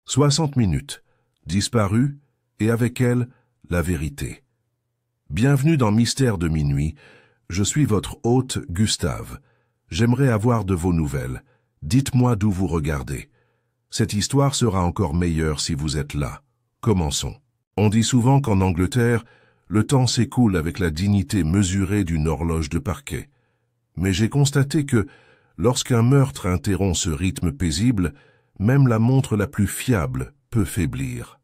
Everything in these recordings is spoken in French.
60 minutes, disparue, et avec elle, la vérité. Bienvenue dans Mystère de minuit, je suis votre hôte Gustave. J'aimerais avoir de vos nouvelles. Dites-moi d'où vous regardez. Cette histoire sera encore meilleure si vous êtes là. Commençons. On dit souvent qu'en Angleterre, le temps s'écoule avec la dignité mesurée d'une horloge de parquet. Mais j'ai constaté que, lorsqu'un meurtre interrompt ce rythme paisible, même la montre la plus fiable peut faiblir.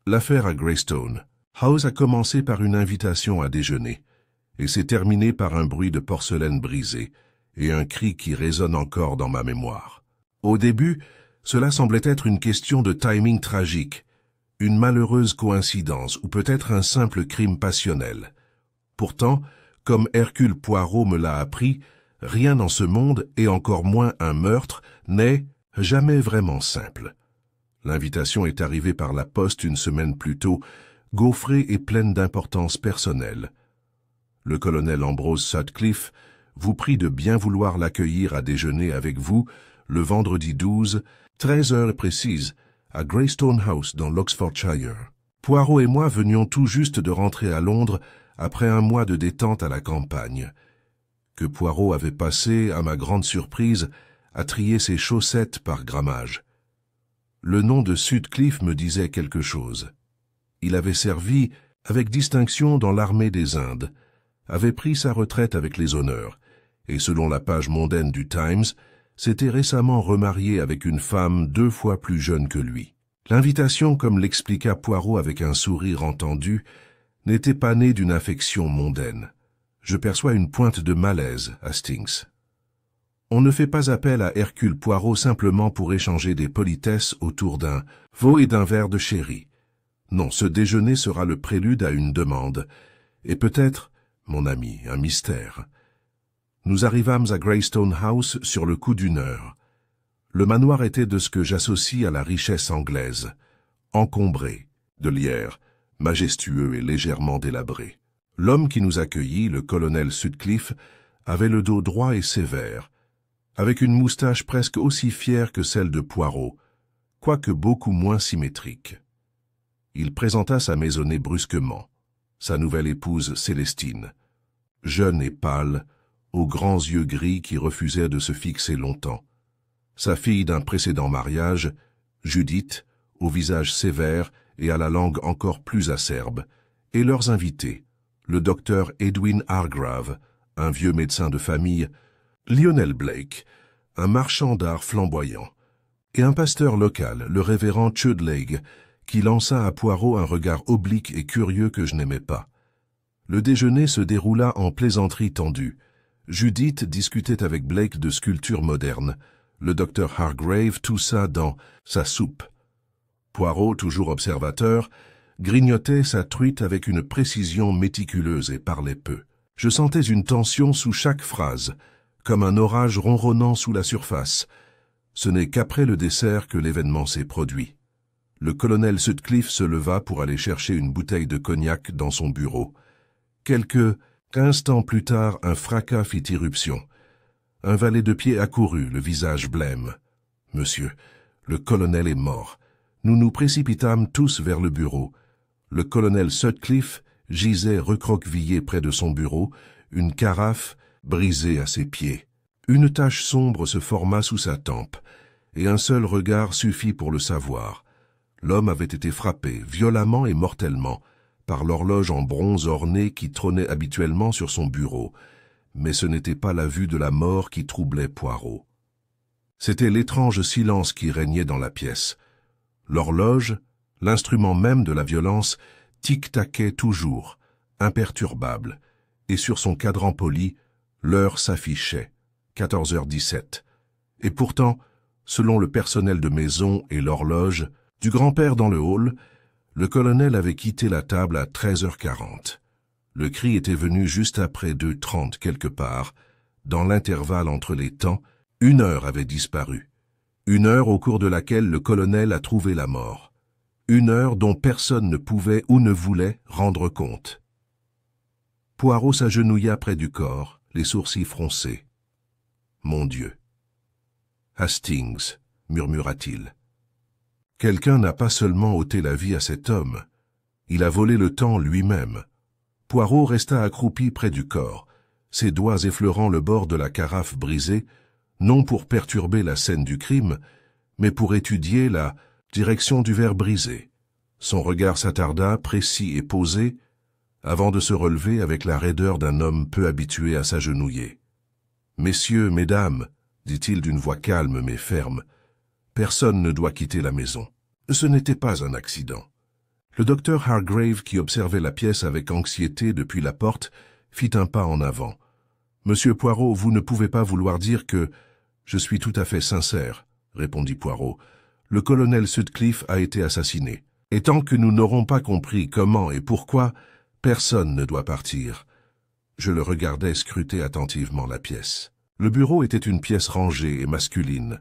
L'affaire à Greystone House a commencé par une invitation à déjeuner, et s'est terminée par un bruit de porcelaine brisée et un cri qui résonne encore dans ma mémoire. Au début, cela semblait être une question de timing tragique, une malheureuse coïncidence ou peut-être un simple crime passionnel. Pourtant, comme Hercule Poirot me l'a appris, rien dans ce monde, et encore moins un meurtre, n'est jamais vraiment simple. L'invitation est arrivée par la poste une semaine plus tôt, gaufrée et pleine d'importance personnelle. Le colonel Ambrose Sutcliffe vous prie de bien vouloir l'accueillir à déjeuner avec vous le vendredi 12, 13 heures précises, à Greystone House dans l'Oxfordshire. Poirot et moi venions tout juste de rentrer à Londres après un mois de détente à la campagne, que Poirot avait passé, à ma grande surprise, à trier ses chaussettes par grammage. Le nom de Sutcliffe me disait quelque chose. Il avait servi avec distinction dans l'armée des Indes, avait pris sa retraite avec les honneurs, et selon la page mondaine du Times, s'était récemment remarié avec une femme 2 fois plus jeune que lui. L'invitation, comme l'expliqua Poirot avec un sourire entendu, n'était pas née d'une affection mondaine. Je perçois une pointe de malaise, Hastings. On ne fait pas appel à Hercule Poirot simplement pour échanger des politesses autour d'un veau et d'un verre de sherry. Non, ce déjeuner sera le prélude à une demande, et peut-être, mon ami, un mystère. Nous arrivâmes à Greystone House sur le coup d'1 heure. Le manoir était de ce que j'associe à la richesse anglaise, encombré, de lierre, majestueux et légèrement délabré. L'homme qui nous accueillit, le colonel Sutcliffe, avait le dos droit et sévère, avec une moustache presque aussi fière que celle de Poirot, quoique beaucoup moins symétrique. Il présenta sa maisonnée brusquement, sa nouvelle épouse Célestine, jeune et pâle, aux grands yeux gris qui refusaient de se fixer longtemps, sa fille d'un précédent mariage, Judith, au visage sévère et à la langue encore plus acerbe, et leurs invités, le docteur Edwin Hargrave, un vieux médecin de famille, Lionel Blake, un marchand d'art flamboyant, et un pasteur local, le révérend Chudleigh, qui lança à Poirot un regard oblique et curieux que je n'aimais pas. Le déjeuner se déroula en plaisanterie tendue. Judith discutait avec Blake de sculpture moderne. Le docteur Hargrave toussa dans sa soupe. Poirot, toujours observateur, grignotait sa truite avec une précision méticuleuse et parlait peu. Je sentais une tension sous chaque phrase, comme un orage ronronnant sous la surface. Ce n'est qu'après le dessert que l'événement s'est produit. Le colonel Sutcliffe se leva pour aller chercher une bouteille de cognac dans son bureau. Quelques instants plus tard, un fracas fit irruption. Un valet de pied accourut, le visage blême. « Monsieur, le colonel est mort. » Nous nous précipitâmes tous vers le bureau. Le colonel Sutcliffe gisait recroquevillé près de son bureau, une carafe brisée à ses pieds. Une tache sombre se forma sous sa tempe, et un seul regard suffit pour le savoir. L'homme avait été frappé, violemment et mortellement, par l'horloge en bronze ornée qui trônait habituellement sur son bureau, mais ce n'était pas la vue de la mort qui troublait Poirot. C'était l'étrange silence qui régnait dans la pièce. L'horloge, l'instrument même de la violence, tic-taquait toujours, imperturbable, et sur son cadran poli, l'heure s'affichait, 14h17. Et pourtant, selon le personnel de maison et l'horloge, du grand-père dans le hall, le colonel avait quitté la table à 13h40. Le cri était venu juste après 2h30 quelque part. Dans l'intervalle entre les temps, 1 heure avait disparu. 1 heure au cours de laquelle le colonel a trouvé la mort. 1 heure dont personne ne pouvait ou ne voulait rendre compte. Poirot s'agenouilla près du corps, les sourcils froncés. « Mon Dieu !»« Hastings » murmura-t-il. Quelqu'un n'a pas seulement ôté la vie à cet homme, il a volé le temps lui-même. Poirot resta accroupi près du corps, ses doigts effleurant le bord de la carafe brisée, non pour perturber la scène du crime, mais pour étudier la direction du verre brisé. Son regard s'attarda, précis et posé, avant de se relever avec la raideur d'un homme peu habitué à s'agenouiller. « Messieurs, mesdames, dit-il d'une voix calme mais ferme, personne ne doit quitter la maison. Ce n'était pas un accident. » Le docteur Hargrave, qui observait la pièce avec anxiété depuis la porte, fit un pas en avant. « Monsieur Poirot, vous ne pouvez pas vouloir dire que... »« Je suis tout à fait sincère, » répondit Poirot. « Le colonel Sutcliffe a été assassiné. Et tant que nous n'aurons pas compris comment et pourquoi, personne ne doit partir. » Je le regardais scruter attentivement la pièce. Le bureau était une pièce rangée et masculine,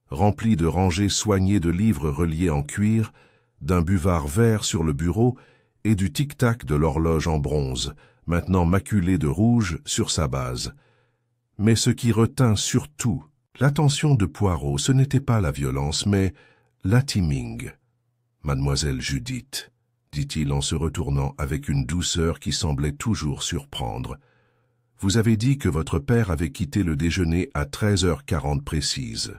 remplie de rangées soignées de livres reliés en cuir, d'un buvard vert sur le bureau et du tic-tac de l'horloge en bronze, maintenant maculée de rouge sur sa base. Mais ce qui retint surtout l'attention de Poirot, ce n'était pas la violence, mais l'attiming. « Mademoiselle Judith, » dit-il en se retournant avec une douceur qui semblait toujours surprendre. « Vous avez dit que votre père avait quitté le déjeuner à 13h40 précise. »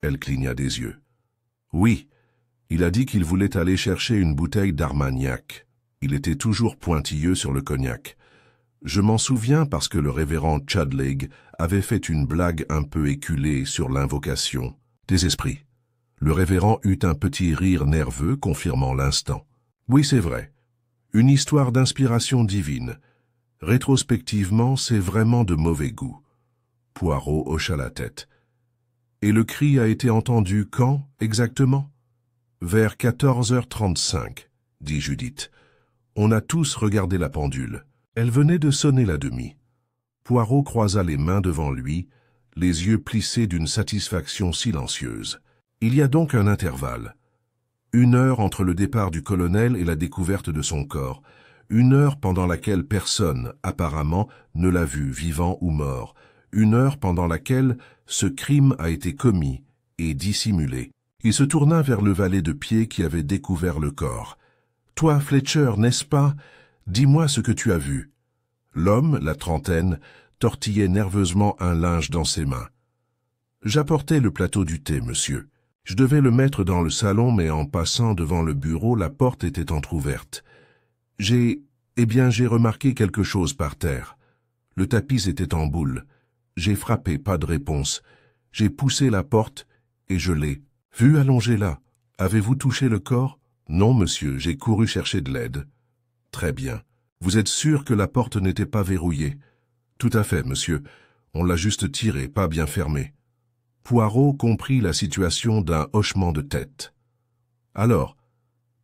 Elle cligna des yeux. « Oui, il a dit qu'il voulait aller chercher une bouteille d'Armagnac. Il était toujours pointilleux sur le cognac. Je m'en souviens parce que le révérend Chudleigh avait fait une blague un peu éculée sur l'invocation des esprits. » Le révérend eut un petit rire nerveux, confirmant l'instant. « Oui, c'est vrai. Une histoire d'inspiration divine. Rétrospectivement, c'est vraiment de mauvais goût. » Poirot hocha la tête. « Et le cri a été entendu quand, exactement ?»« Vers 14h35, dit Judith. On a tous regardé la pendule. Elle venait de sonner la demie. » Poirot croisa les mains devant lui, les yeux plissés d'une satisfaction silencieuse. « Il y a donc un intervalle. 1 heure entre le départ du colonel et la découverte de son corps. 1 heure pendant laquelle personne, apparemment, ne l'a vu, vivant ou mort. 1 heure pendant laquelle ce crime a été commis et dissimulé. » Il se tourna vers le valet de pied qui avait découvert le corps. « Toi, Fletcher, n'est-ce pas? Dis-moi ce que tu as vu. » L'homme, la trentaine, tortillait nerveusement un linge dans ses mains. « J'apportais le plateau du thé, monsieur. Je devais le mettre dans le salon, mais en passant devant le bureau, la porte était entr'ouverte. J'ai remarqué quelque chose par terre. Le tapis était en boule. J'ai frappé, pas de réponse. J'ai poussé la porte et je l'ai vu allongé là. Avez-vous touché le corps? Non, monsieur, j'ai couru chercher de l'aide. Très bien. Vous êtes sûr que la porte n'était pas verrouillée? Tout à fait, monsieur. On l'a juste tirée, pas bien fermée. Poirot comprit la situation d'un hochement de tête. Alors,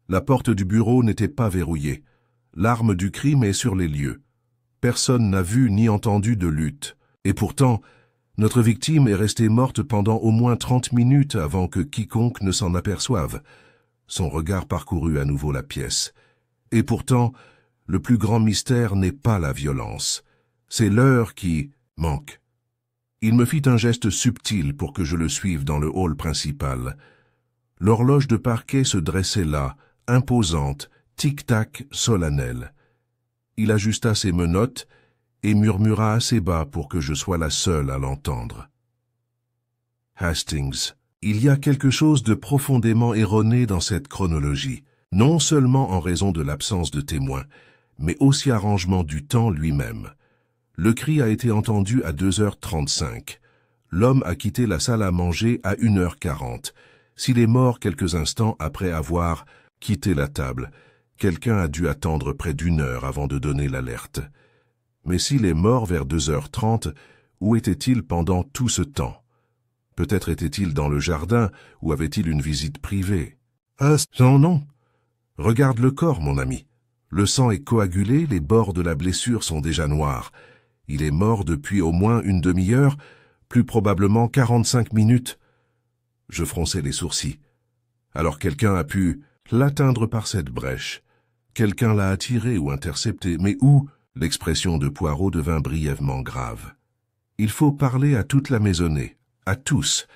la porte du bureau n'était pas verrouillée. L'arme du crime est sur les lieux. Personne n'a vu ni entendu de lutte. Et pourtant, notre victime est restée morte pendant au moins 30 minutes avant que quiconque ne s'en aperçoive. Son regard parcourut à nouveau la pièce. Et pourtant, le plus grand mystère n'est pas la violence. C'est l'heure qui manque. Il me fit un geste subtil pour que je le suive dans le hall principal. L'horloge de parquet se dressait là, imposante, tic-tac solennelle. Il ajusta ses menottes et murmura assez bas pour que je sois la seule à l'entendre. « Hastings, il y a quelque chose de profondément erroné dans cette chronologie, non seulement en raison de l'absence de témoins, mais aussi arrangement du temps lui-même. Le cri a été entendu à 2h35. L'homme a quitté la salle à manger à 1h40. S'il est mort quelques instants après avoir quitté la table, quelqu'un a dû attendre près d'1 heure avant de donner l'alerte. Mais s'il est mort vers 2h30, où était-il pendant tout ce temps? Peut-être était-il dans le jardin, ou avait-il une visite privée? Non. Regarde le corps, mon ami. Le sang est coagulé, les bords de la blessure sont déjà noirs. Il est mort depuis au moins une demi-heure, plus probablement 45 minutes. Je fronçai les sourcils. Alors quelqu'un a pu l'atteindre par cette brèche. Quelqu'un l'a attiré ou intercepté, mais où? L'expression de Poirot devint brièvement grave. Il faut parler à toute la maisonnée, à tous,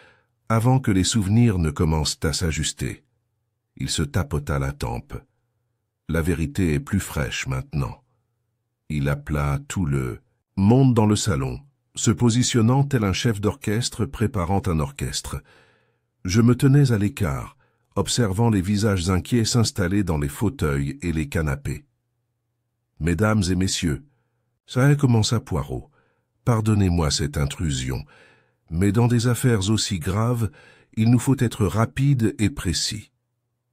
avant que les souvenirs ne commencent à s'ajuster. Il se tapota la tempe. La vérité est plus fraîche maintenant. Il appela tout le monde dans le salon, se positionnant tel un chef d'orchestre préparant un orchestre. Je me tenais à l'écart, observant les visages inquiets s'installer dans les fauteuils et les canapés. « Mesdames et messieurs, ça commença Poirot. Pardonnez-moi cette intrusion, mais dans des affaires aussi graves, il nous faut être rapide et précis.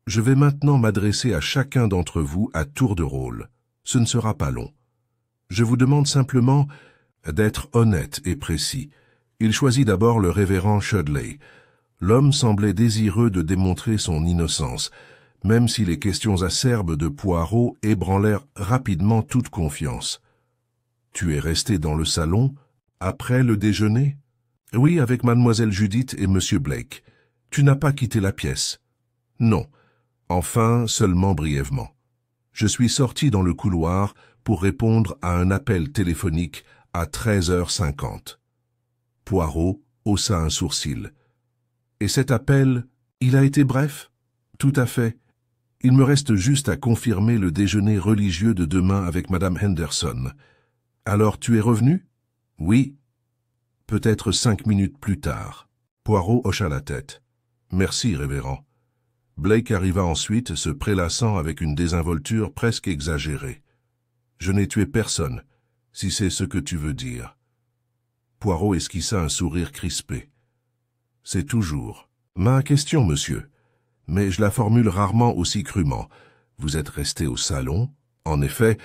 Je vais maintenant m'adresser à chacun d'entre vous à tour de rôle. Ce ne sera pas long. Je vous demande simplement d'être honnête et précis. » Il choisit d'abord le révérend Chudley. L'homme semblait désireux de démontrer son innocence, même si les questions acerbes de Poirot ébranlèrent rapidement toute confiance. « Tu es resté dans le salon après le déjeuner ?»« Oui, avec mademoiselle Judith et monsieur Blake. Tu n'as pas quitté la pièce ?»« Non. Enfin, seulement brièvement. Je suis sorti dans le couloir pour répondre à un appel téléphonique à 13h50. Poirot haussa un sourcil. « Et cet appel, il a été bref ?»« Tout à fait. Il me reste juste à confirmer le déjeuner religieux de demain avec madame Henderson. Alors tu es revenu ?»« Oui. Peut-être 5 minutes plus tard. » Poirot hocha la tête. « Merci, révérend. » Blake arriva ensuite, se prélassant avec une désinvolture presque exagérée. « Je n'ai tué personne, si c'est ce que tu veux dire. » Poirot esquissa un sourire crispé. « C'est toujours ma question, monsieur, mais je la formule rarement aussi crûment. Vous êtes resté au salon. En effet,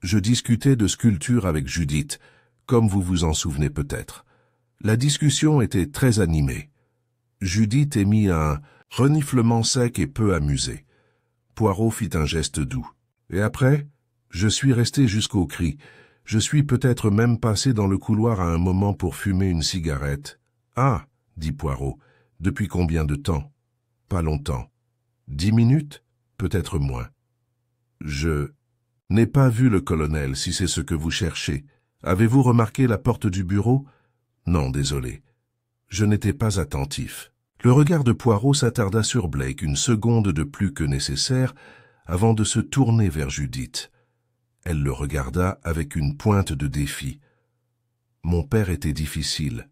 je discutais de sculpture avec Judith, comme vous vous en souvenez peut-être. La discussion était très animée. Judith émit un reniflement sec et peu amusé. Poirot fit un geste doux. Et après, je suis resté jusqu'au cri. Je suis peut-être même passé dans le couloir à un moment pour fumer une cigarette. « Ah !» dit Poirot. « Depuis combien de temps ?»« Pas longtemps. 10 minutes ? Peut-être moins. »« Je n'ai pas vu le colonel, si c'est ce que vous cherchez. Avez-vous remarqué la porte du bureau ? » ?»« Non, désolé. Je n'étais pas attentif. » Le regard de Poirot s'attarda sur Blake une seconde de plus que nécessaire avant de se tourner vers Judith. Elle le regarda avec une pointe de défi. « Mon père était difficile.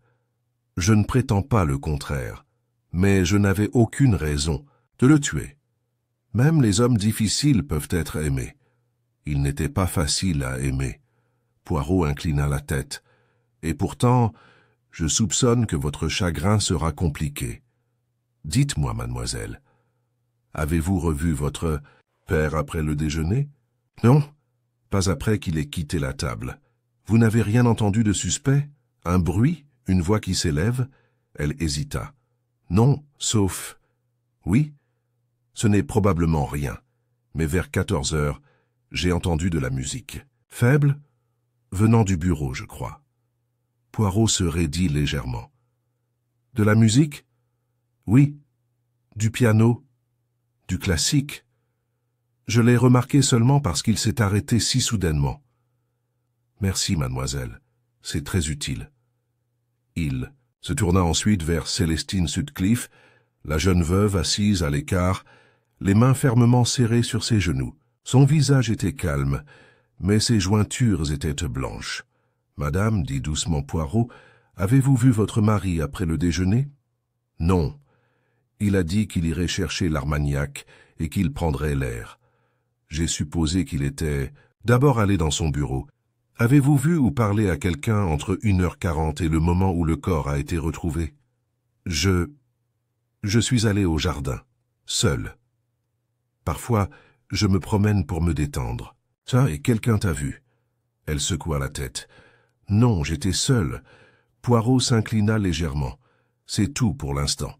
Je ne prétends pas le contraire, mais je n'avais aucune raison de le tuer. Même les hommes difficiles peuvent être aimés. Il n'était pas facile à aimer. » Poirot inclina la tête. « Et pourtant, je soupçonne que votre chagrin sera compliqué. Dites-moi, mademoiselle, avez-vous revu votre père après le déjeuner ? Non, pas après qu'il ait quitté la table. Vous n'avez rien entendu de suspect ? Un bruit ? Une voix qui s'élève ? Elle hésita. Non, sauf... Oui, ce n'est probablement rien, mais vers 14 heures, j'ai entendu de la musique. Faible ? Venant du bureau, je crois. Poirot se raidit légèrement. De la musique ? Oui, du piano, du classique. Je l'ai remarqué seulement parce qu'il s'est arrêté si soudainement. Merci, mademoiselle, c'est très utile. Il se tourna ensuite vers Célestine Sutcliffe, la jeune veuve assise à l'écart, les mains fermement serrées sur ses genoux. Son visage était calme, mais ses jointures étaient blanches. « Madame, dit doucement Poirot, avez-vous vu votre mari après le déjeuner ? » Non. Il a dit qu'il irait chercher l'Armagnac et qu'il prendrait l'air. J'ai supposé qu'il était d'abord allé dans son bureau. Avez-vous vu ou parlé à quelqu'un entre 1h40 et le moment où le corps a été retrouvé ? Je suis allé au jardin, seul. Parfois, je me promène pour me détendre. Ça, et quelqu'un t'a vu ? Elle secoua la tête. Non, j'étais seul. Poirot s'inclina légèrement. C'est tout pour l'instant.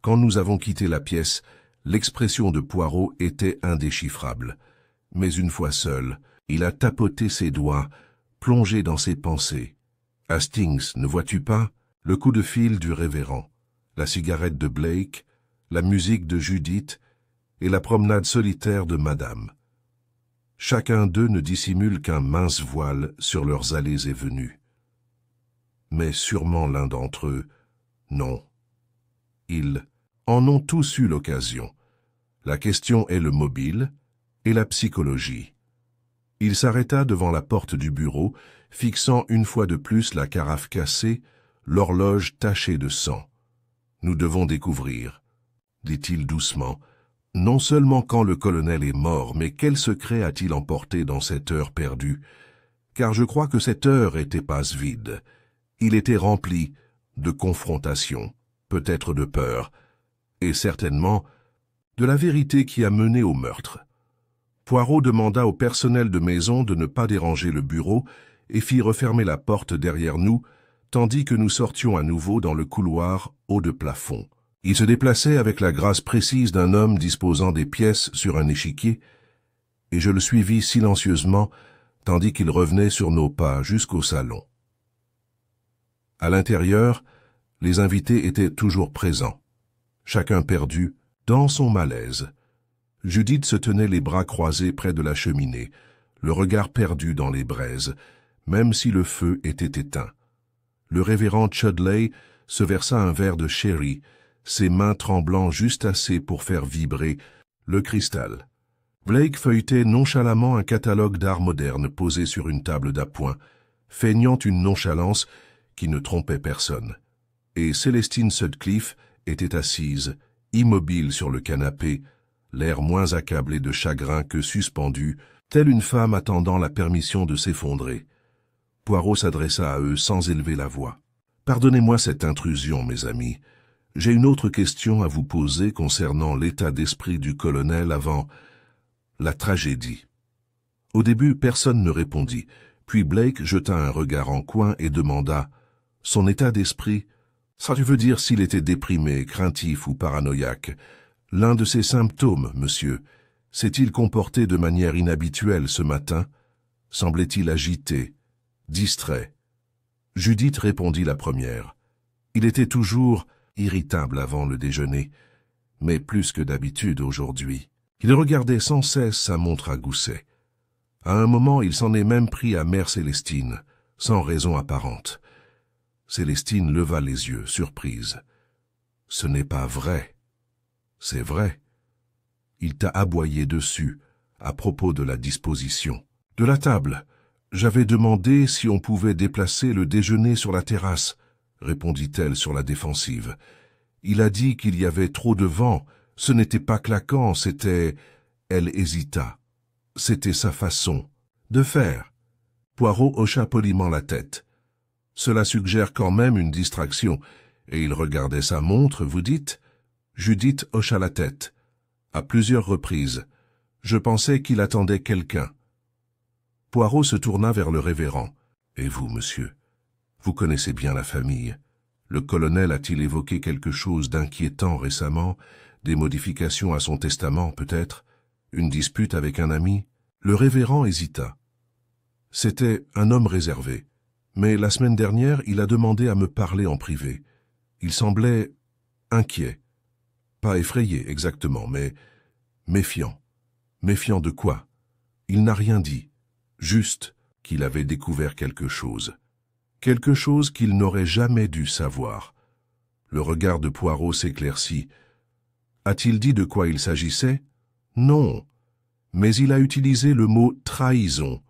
Quand nous avons quitté la pièce, l'expression de Poirot était indéchiffrable. Mais une fois seul, il a tapoté ses doigts, plongé dans ses pensées. Hastings, ne vois-tu pas ? Le coup de fil du révérend, la cigarette de Blake, la musique de Judith et la promenade solitaire de Madame. Chacun d'eux ne dissimule qu'un mince voile sur leurs allées et venues. Mais sûrement l'un d'entre eux, non. Ils en ont tous eu l'occasion. La question est le mobile et la psychologie. Il s'arrêta devant la porte du bureau, fixant une fois de plus la carafe cassée, l'horloge tachée de sang. « Nous devons découvrir, » dit-il doucement, « non seulement quand le colonel est mort, mais quel secret a-t-il emporté dans cette heure perdue? Car je crois que cette heure était pas vide. Il était rempli de confrontation, peut-être de peur, et certainement de la vérité qui a mené au meurtre. » Poirot demanda au personnel de maison de ne pas déranger le bureau et fit refermer la porte derrière nous, tandis que nous sortions à nouveau dans le couloir haut de plafond. Il se déplaçait avec la grâce précise d'un homme disposant des pièces sur un échiquier, et je le suivis silencieusement, tandis qu'il revenait sur nos pas jusqu'au salon. À l'intérieur, les invités étaient toujours présents, chacun perdu dans son malaise. Judith se tenait les bras croisés près de la cheminée, le regard perdu dans les braises, même si le feu était éteint. Le révérend Chudleigh se versa un verre de sherry, ses mains tremblant juste assez pour faire vibrer le cristal. Blake feuilletait nonchalamment un catalogue d'art moderne posé sur une table d'appoint, feignant une nonchalance qui ne trompait personne. Et Célestine Sutcliffe était assise, immobile sur le canapé, l'air moins accablé de chagrin que suspendu, telle une femme attendant la permission de s'effondrer. Poirot s'adressa à eux sans élever la voix. « Pardonnez-moi cette intrusion, mes amis. J'ai une autre question à vous poser concernant l'état d'esprit du colonel avant la tragédie. » Au début, personne ne répondit, puis Blake jeta un regard en coin et demanda « Son état d'esprit, ça veut dire s'il était déprimé, craintif ou paranoïaque. L'un de ses symptômes, monsieur, s'est-il comporté de manière inhabituelle ce matin? Semblait-il agité, distrait? » Judith répondit la première. Il était toujours irritable avant le déjeuner, mais plus que d'habitude aujourd'hui. Il regardait sans cesse sa montre à gousset. À un moment, il s'en est même pris à Mère Célestine, sans raison apparente. Célestine leva les yeux, surprise. « Ce n'est pas vrai. » « C'est vrai. Il t'a aboyé dessus, à propos de la disposition. De la table. J'avais demandé si on pouvait déplacer le déjeuner sur la terrasse, répondit-elle sur la défensive. Il a dit qu'il y avait trop de vent. Ce n'était pas claquant, c'était... Elle hésita. C'était sa façon de faire. Poirot hocha poliment la tête. Cela suggère quand même une distraction. Et il regardait sa montre, vous dites? Judith hocha la tête. À plusieurs reprises. Je pensais qu'il attendait quelqu'un. Poirot se tourna vers le révérend. Et vous, monsieur? Vous connaissez bien la famille. Le colonel a-t-il évoqué quelque chose d'inquiétant récemment? Des modifications à son testament, peut-être? Une dispute avec un ami? Le révérend hésita. C'était un homme réservé. Mais la semaine dernière, il a demandé à me parler en privé. Il semblait inquiet. Pas effrayé exactement, mais méfiant. Méfiant de quoi? Il n'a rien dit. Juste qu'il avait découvert quelque chose. Quelque chose qu'il n'aurait jamais dû savoir. Le regard de Poirot s'éclaircit. A-t-il dit de quoi il s'agissait? Non. Mais il a utilisé le mot « trahison ».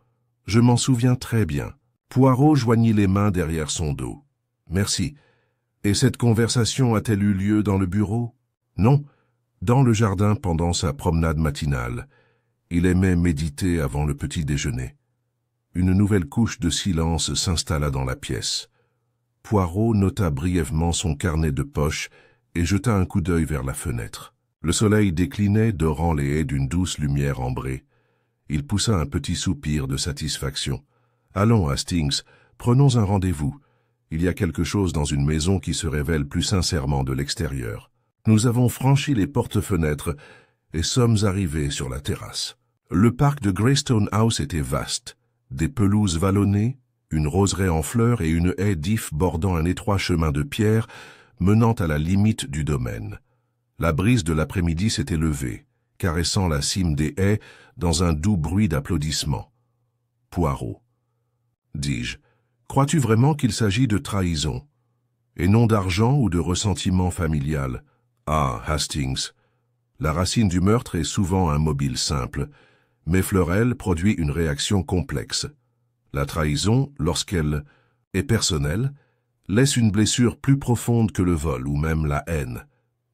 Je m'en souviens très bien. Poirot joignit les mains derrière son dos. Merci. Et cette conversation a-t-elle eu lieu dans le bureau? Non, dans le jardin pendant sa promenade matinale. Il aimait méditer avant le petit déjeuner. Une nouvelle couche de silence s'installa dans la pièce. Poirot nota brièvement son carnet de poche et jeta un coup d'œil vers la fenêtre. Le soleil déclinait, dorant les haies d'une douce lumière ambrée. Il poussa un petit soupir de satisfaction. « Allons, Hastings, prenons un rendez-vous. Il y a quelque chose dans une maison qui se révèle plus sincèrement de l'extérieur. » Nous avons franchi les portes-fenêtres et sommes arrivés sur la terrasse. Le parc de Greystone House était vaste. Des pelouses vallonnées, une roseraie en fleurs et une haie d'ifs bordant un étroit chemin de pierre menant à la limite du domaine. La brise de l'après-midi s'était levée, caressant la cime des haies dans un doux bruit d'applaudissements. Poirot. Dis-je, crois-tu vraiment qu'il s'agit de trahison, et non d'argent ou de ressentiment familial? Ah, Hastings, la racine du meurtre est souvent un mobile simple, mais Fleurel produit une réaction complexe. La trahison, lorsqu'elle est personnelle, laisse une blessure plus profonde que le vol ou même la haine.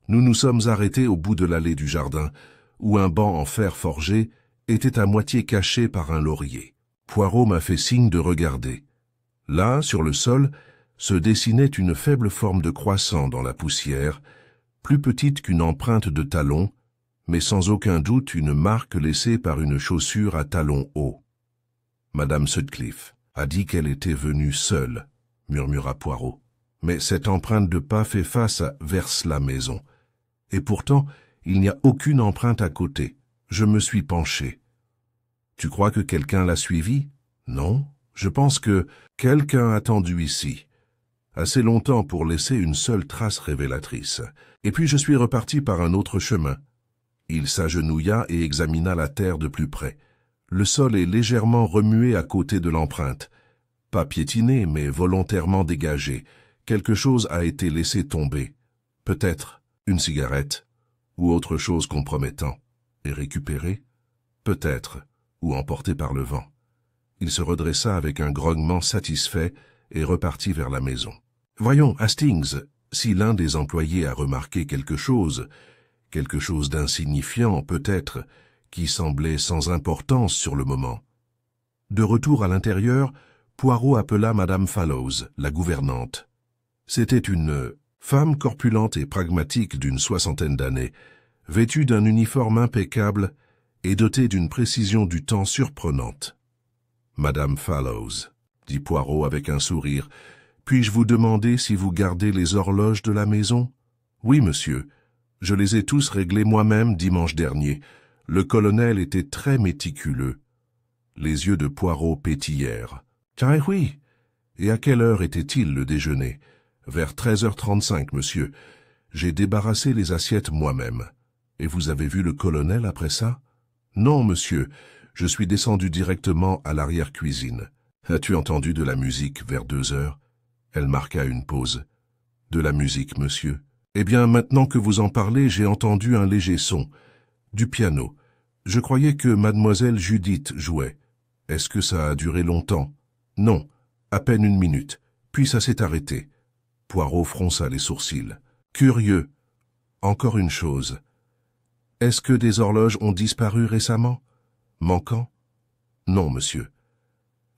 Nous nous sommes arrêtés au bout de l'allée du jardin, où un banc en fer forgé était à moitié caché par un laurier. Poirot m'a fait signe de regarder. Là, sur le sol, se dessinait une faible forme de croissant dans la poussière, plus petite qu'une empreinte de talon, mais sans aucun doute une marque laissée par une chaussure à talons hauts. Madame Sutcliffe a dit qu'elle était venue seule, murmura Poirot. Mais cette empreinte de pas fait face vers la maison. Et pourtant, il n'y a aucune empreinte à côté. Je me suis penché. Tu crois que quelqu'un l'a suivi? Non, je pense que quelqu'un a attendu ici. Assez longtemps pour laisser une seule trace révélatrice. Et puis je suis reparti par un autre chemin. Il s'agenouilla et examina la terre de plus près. Le sol est légèrement remué à côté de l'empreinte. Pas piétiné, mais volontairement dégagé. Quelque chose a été laissé tomber. Peut-être une cigarette, ou autre chose compromettant. Et récupéré? Peut-être, ou emporté par le vent. Il se redressa avec un grognement satisfait et repartit vers la maison. Voyons, Hastings, si l'un des employés a remarqué quelque chose d'insignifiant peut-être, qui semblait sans importance sur le moment. De retour à l'intérieur, Poirot appela Madame Fallows, la gouvernante. C'était une femme corpulente et pragmatique d'une 60aine d'années, vêtue d'un uniforme impeccable et dotée d'une précision du temps surprenante. « Madame Fallows, » dit Poirot avec un sourire, « puis-je vous demander si vous gardez les horloges de la maison? »« Oui, monsieur. Je les ai tous réglées moi-même dimanche dernier. Le colonel était très méticuleux. » Les yeux de Poirot pétillèrent. « Ah oui. Et à quelle heure était-il le déjeuner? » « Vers 13h35, monsieur. J'ai débarrassé les assiettes moi-même. Et vous avez vu le colonel après ça? »« Non, monsieur. Je suis descendu directement à l'arrière-cuisine. »« As-tu entendu de la musique vers 2h? » Elle marqua une pause. « De la musique, monsieur. Eh bien, maintenant que vous en parlez, j'ai entendu un léger son. Du piano. Je croyais que mademoiselle Judith jouait. Est-ce que ça a duré longtemps? »« Non, à peine 1 minute. Puis ça s'est arrêté. » Poirot fronça les sourcils. « Curieux. Encore une chose. Est-ce que des horloges ont disparu récemment? Manquant? Non, monsieur.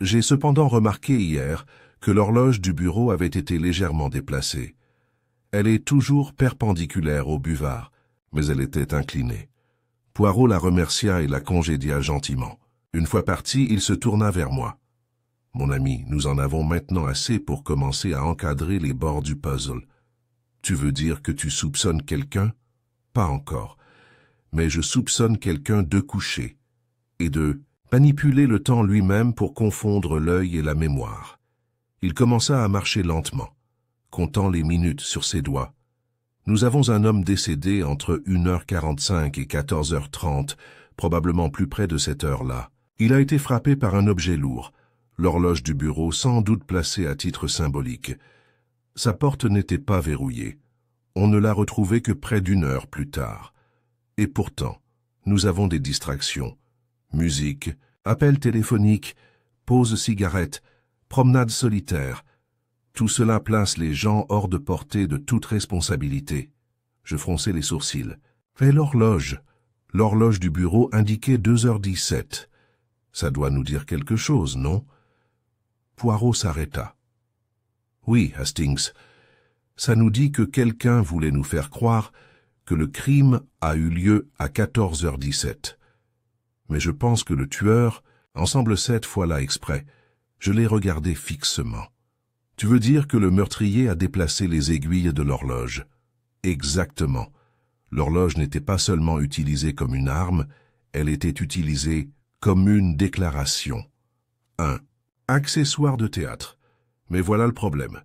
J'ai cependant remarqué hier que l'horloge du bureau avait été légèrement déplacée. Elle est toujours perpendiculaire au buvard, mais elle était inclinée. » Poirot la remercia et la congédia gentiment. Une fois parti, il se tourna vers moi. « Mon ami, nous en avons maintenant assez pour commencer à encadrer les bords du puzzle. Tu veux dire que tu soupçonnes quelqu'un? Pas encore. Mais je soupçonne quelqu'un de coucher et de manipuler le temps lui-même pour confondre l'œil et la mémoire. » Il commença à marcher lentement, comptant les minutes sur ses doigts. Nous avons un homme décédé entre 1h45 et 14h30, probablement plus près de cette heure-là. Il a été frappé par un objet lourd, l'horloge du bureau sans doute placée à titre symbolique. Sa porte n'était pas verrouillée. On ne l'a retrouvée que près d'1 heure plus tard. Et pourtant, nous avons des distractions. Musique, appels téléphoniques, pauses cigarettes, promenades solitaires. Tout cela place les gens hors de portée de toute responsabilité. Je fronçai les sourcils. Et l'horloge du bureau indiquait 2h17. Ça doit nous dire quelque chose, non? Poirot s'arrêta. Oui, Hastings, ça nous dit que quelqu'un voulait nous faire croire que le crime a eu lieu à 14h17. Mais je pense que le tueur en semble cette fois-là exprès. Je l'ai regardé fixement. Tu veux dire que le meurtrier a déplacé les aiguilles de l'horloge? Exactement. L'horloge n'était pas seulement utilisée comme une arme, elle était utilisée comme une déclaration. Un accessoire de théâtre. Mais voilà le problème.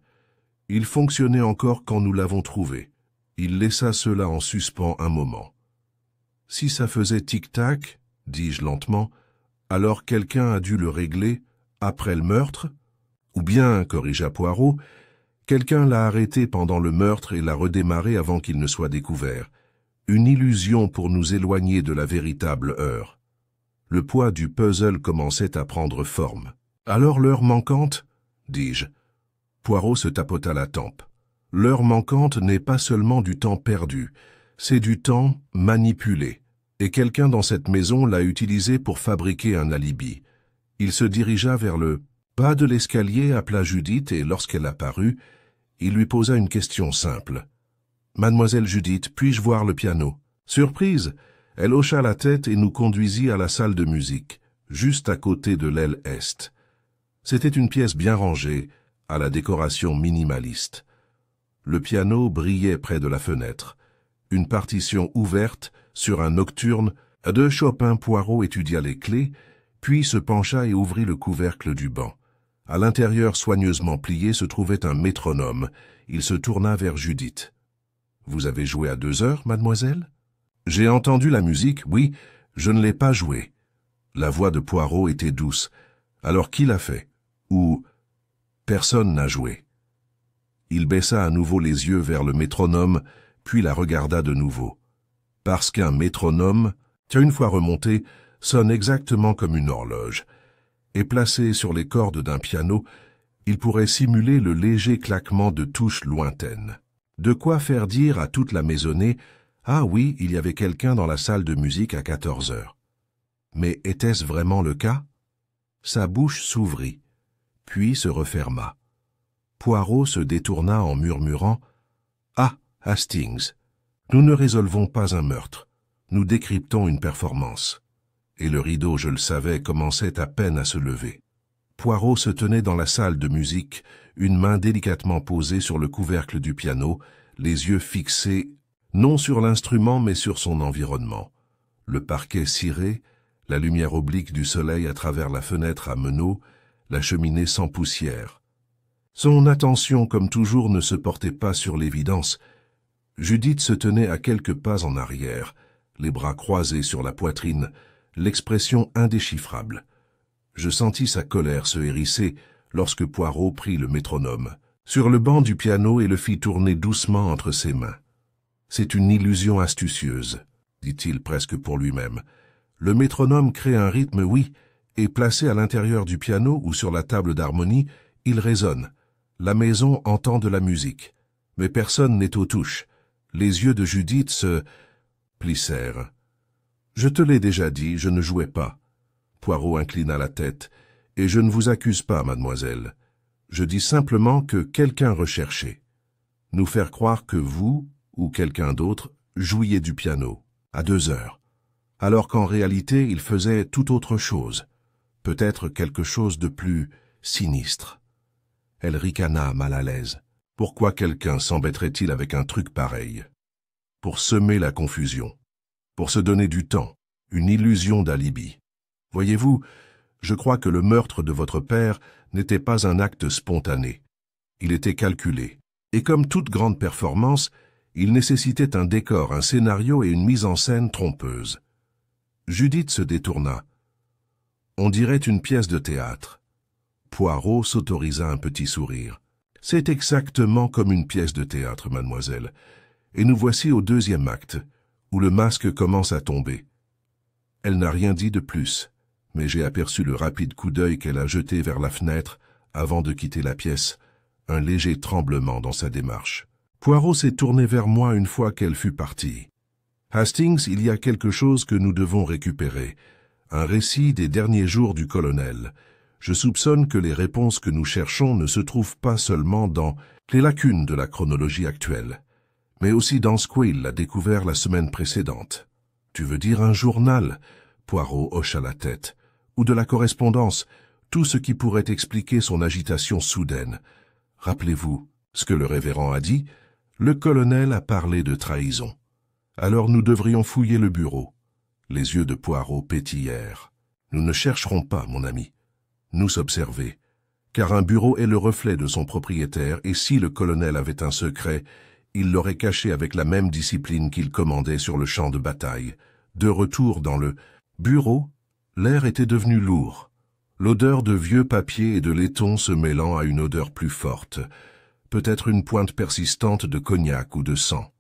Il fonctionnait encore quand nous l'avons trouvé. Il laissa cela en suspens un moment. Si ça faisait tic-tac, dis-je lentement, alors quelqu'un a dû le régler après le meurtre? Ou bien, corrigea Poirot, Quelqu'un l'a arrêté pendant le meurtre et l'a redémarré avant qu'il ne soit découvert. Une illusion pour nous éloigner de la véritable heure. Le poids du puzzle commençait à prendre forme. « Alors l'heure manquante ?» dis-je. Poirot se tapota la tempe. « L'heure manquante n'est pas seulement du temps perdu, c'est du temps manipulé. Et quelqu'un dans cette maison l'a utilisé pour fabriquer un alibi. » Il se dirigea vers le bas de l'escalier, appela Judith et lorsqu'elle apparut, il lui posa une question simple. « Mademoiselle Judith, puis-je voir le piano ?» Surprise! Elle hocha la tête et nous conduisit à la salle de musique, juste à côté de l'aile est. C'était une pièce bien rangée, à la décoration minimaliste. Le piano brillait près de la fenêtre. Une partition ouverte sur un nocturne de Chopin. Poirot étudia les clés, puis se pencha et ouvrit le couvercle du banc. À l'intérieur soigneusement plié se trouvait un métronome. Il se tourna vers Judith. « Vous avez joué à 2 heures, mademoiselle ?»« J'ai entendu la musique, oui, je ne l'ai pas jouée. » La voix de Poirot était douce. « Alors qui l'a fait ?»« Ou personne n'a joué. » Il baissa à nouveau les yeux vers le métronome, puis la regarda de nouveau. Parce qu'un métronome, une fois remonté, sonne exactement comme une horloge. Et placé sur les cordes d'un piano, il pourrait simuler le léger claquement de touches lointaines. De quoi faire dire à toute la maisonnée « Ah oui, il y avait quelqu'un dans la salle de musique à 14 heures. » Mais était-ce vraiment le cas? Sa bouche s'ouvrit, puis se referma. Poirot se détourna en murmurant « Ah, Hastings, nous ne résolvons pas un meurtre, nous décryptons une performance. » Et le rideau, je le savais, commençait à peine à se lever. Poirot se tenait dans la salle de musique, une main délicatement posée sur le couvercle du piano, les yeux fixés, non sur l'instrument mais sur son environnement. Le parquet ciré, la lumière oblique du soleil à travers la fenêtre à meneaux, la cheminée sans poussière. Son attention, comme toujours, ne se portait pas sur l'évidence. Judith se tenait à quelques pas en arrière, les bras croisés sur la poitrine, l'expression indéchiffrable. Je sentis sa colère se hérisser lorsque Poirot prit le métronome sur le banc du piano et le fit tourner doucement entre ses mains. « C'est une illusion astucieuse, » dit-il presque pour lui-même. « Le métronome crée un rythme, oui, et placé à l'intérieur du piano ou sur la table d'harmonie, il résonne. La maison entend de la musique, mais personne n'est aux touches. » Les yeux de Judith se plissèrent. « Je te l'ai déjà dit, je ne jouais pas. » Poirot inclina la tête. « Et je ne vous accuse pas, mademoiselle. Je dis simplement que quelqu'un recherchait. Nous faire croire que vous, ou quelqu'un d'autre, jouiez du piano, à 2 heures, alors qu'en réalité il faisait tout autre chose, peut-être quelque chose de plus sinistre. » Elle ricana mal à l'aise. Pourquoi quelqu'un s'embêterait-il avec un truc pareil? Pour semer la confusion, pour se donner du temps, une illusion d'alibi. Voyez-vous, je crois que le meurtre de votre père n'était pas un acte spontané. Il était calculé. Et comme toute grande performance, il nécessitait un décor, un scénario et une mise en scène trompeuse. Judith se détourna. On dirait une pièce de théâtre. Poirot s'autorisa un petit sourire. C'est exactement comme une pièce de théâtre, mademoiselle. Et nous voici au 2e acte, où le masque commence à tomber. Elle n'a rien dit de plus, mais j'ai aperçu le rapide coup d'œil qu'elle a jeté vers la fenêtre avant de quitter la pièce, un léger tremblement dans sa démarche. Poirot s'est tourné vers moi une fois qu'elle fut partie. « Hastings, il y a quelque chose que nous devons récupérer, un récit des derniers jours du colonel. Je soupçonne que les réponses que nous cherchons ne se trouvent pas seulement dans les lacunes de la chronologie actuelle, mais aussi dans ce qu'il l'a découvert la semaine précédente. »« Tu veux dire un journal ?» Poirot hocha la tête. « Ou de la correspondance, tout ce qui pourrait expliquer son agitation soudaine. Rappelez-vous ce que le révérend a dit, le colonel a parlé de trahison. Alors nous devrions fouiller le bureau. » Les yeux de Poirot pétillèrent. « Nous ne chercherons pas, mon ami. Nous observer, car un bureau est le reflet de son propriétaire, et si le colonel avait un secret, il l'aurait caché avec la même discipline qu'il commandait sur le champ de bataille. De retour dans le bureau, l'air était devenu lourd, l'odeur de vieux papier et de laiton se mêlant à une odeur plus forte. peut-être une pointe persistante de cognac ou de sang.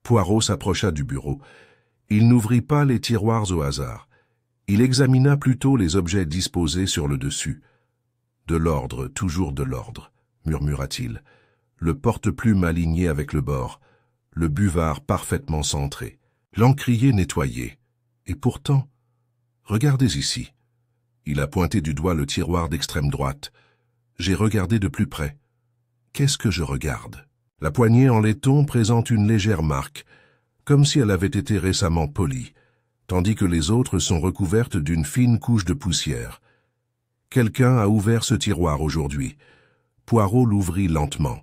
Poirot s'approcha du bureau. Il n'ouvrit pas les tiroirs au hasard. Il examina plutôt les objets disposés sur le dessus. « De l'ordre, toujours de l'ordre », murmura-t-il. Le porte-plume aligné avec le bord, le buvard parfaitement centré, l'encrier nettoyé. Et pourtant, regardez ici. Il a pointé du doigt le tiroir d'extrême droite. J'ai regardé de plus près. Qu'est-ce que je regarde? La poignée en laiton présente une légère marque, comme si elle avait été récemment polie, tandis que les autres sont recouvertes d'une fine couche de poussière. Quelqu'un a ouvert ce tiroir aujourd'hui. Poirot l'ouvrit lentement.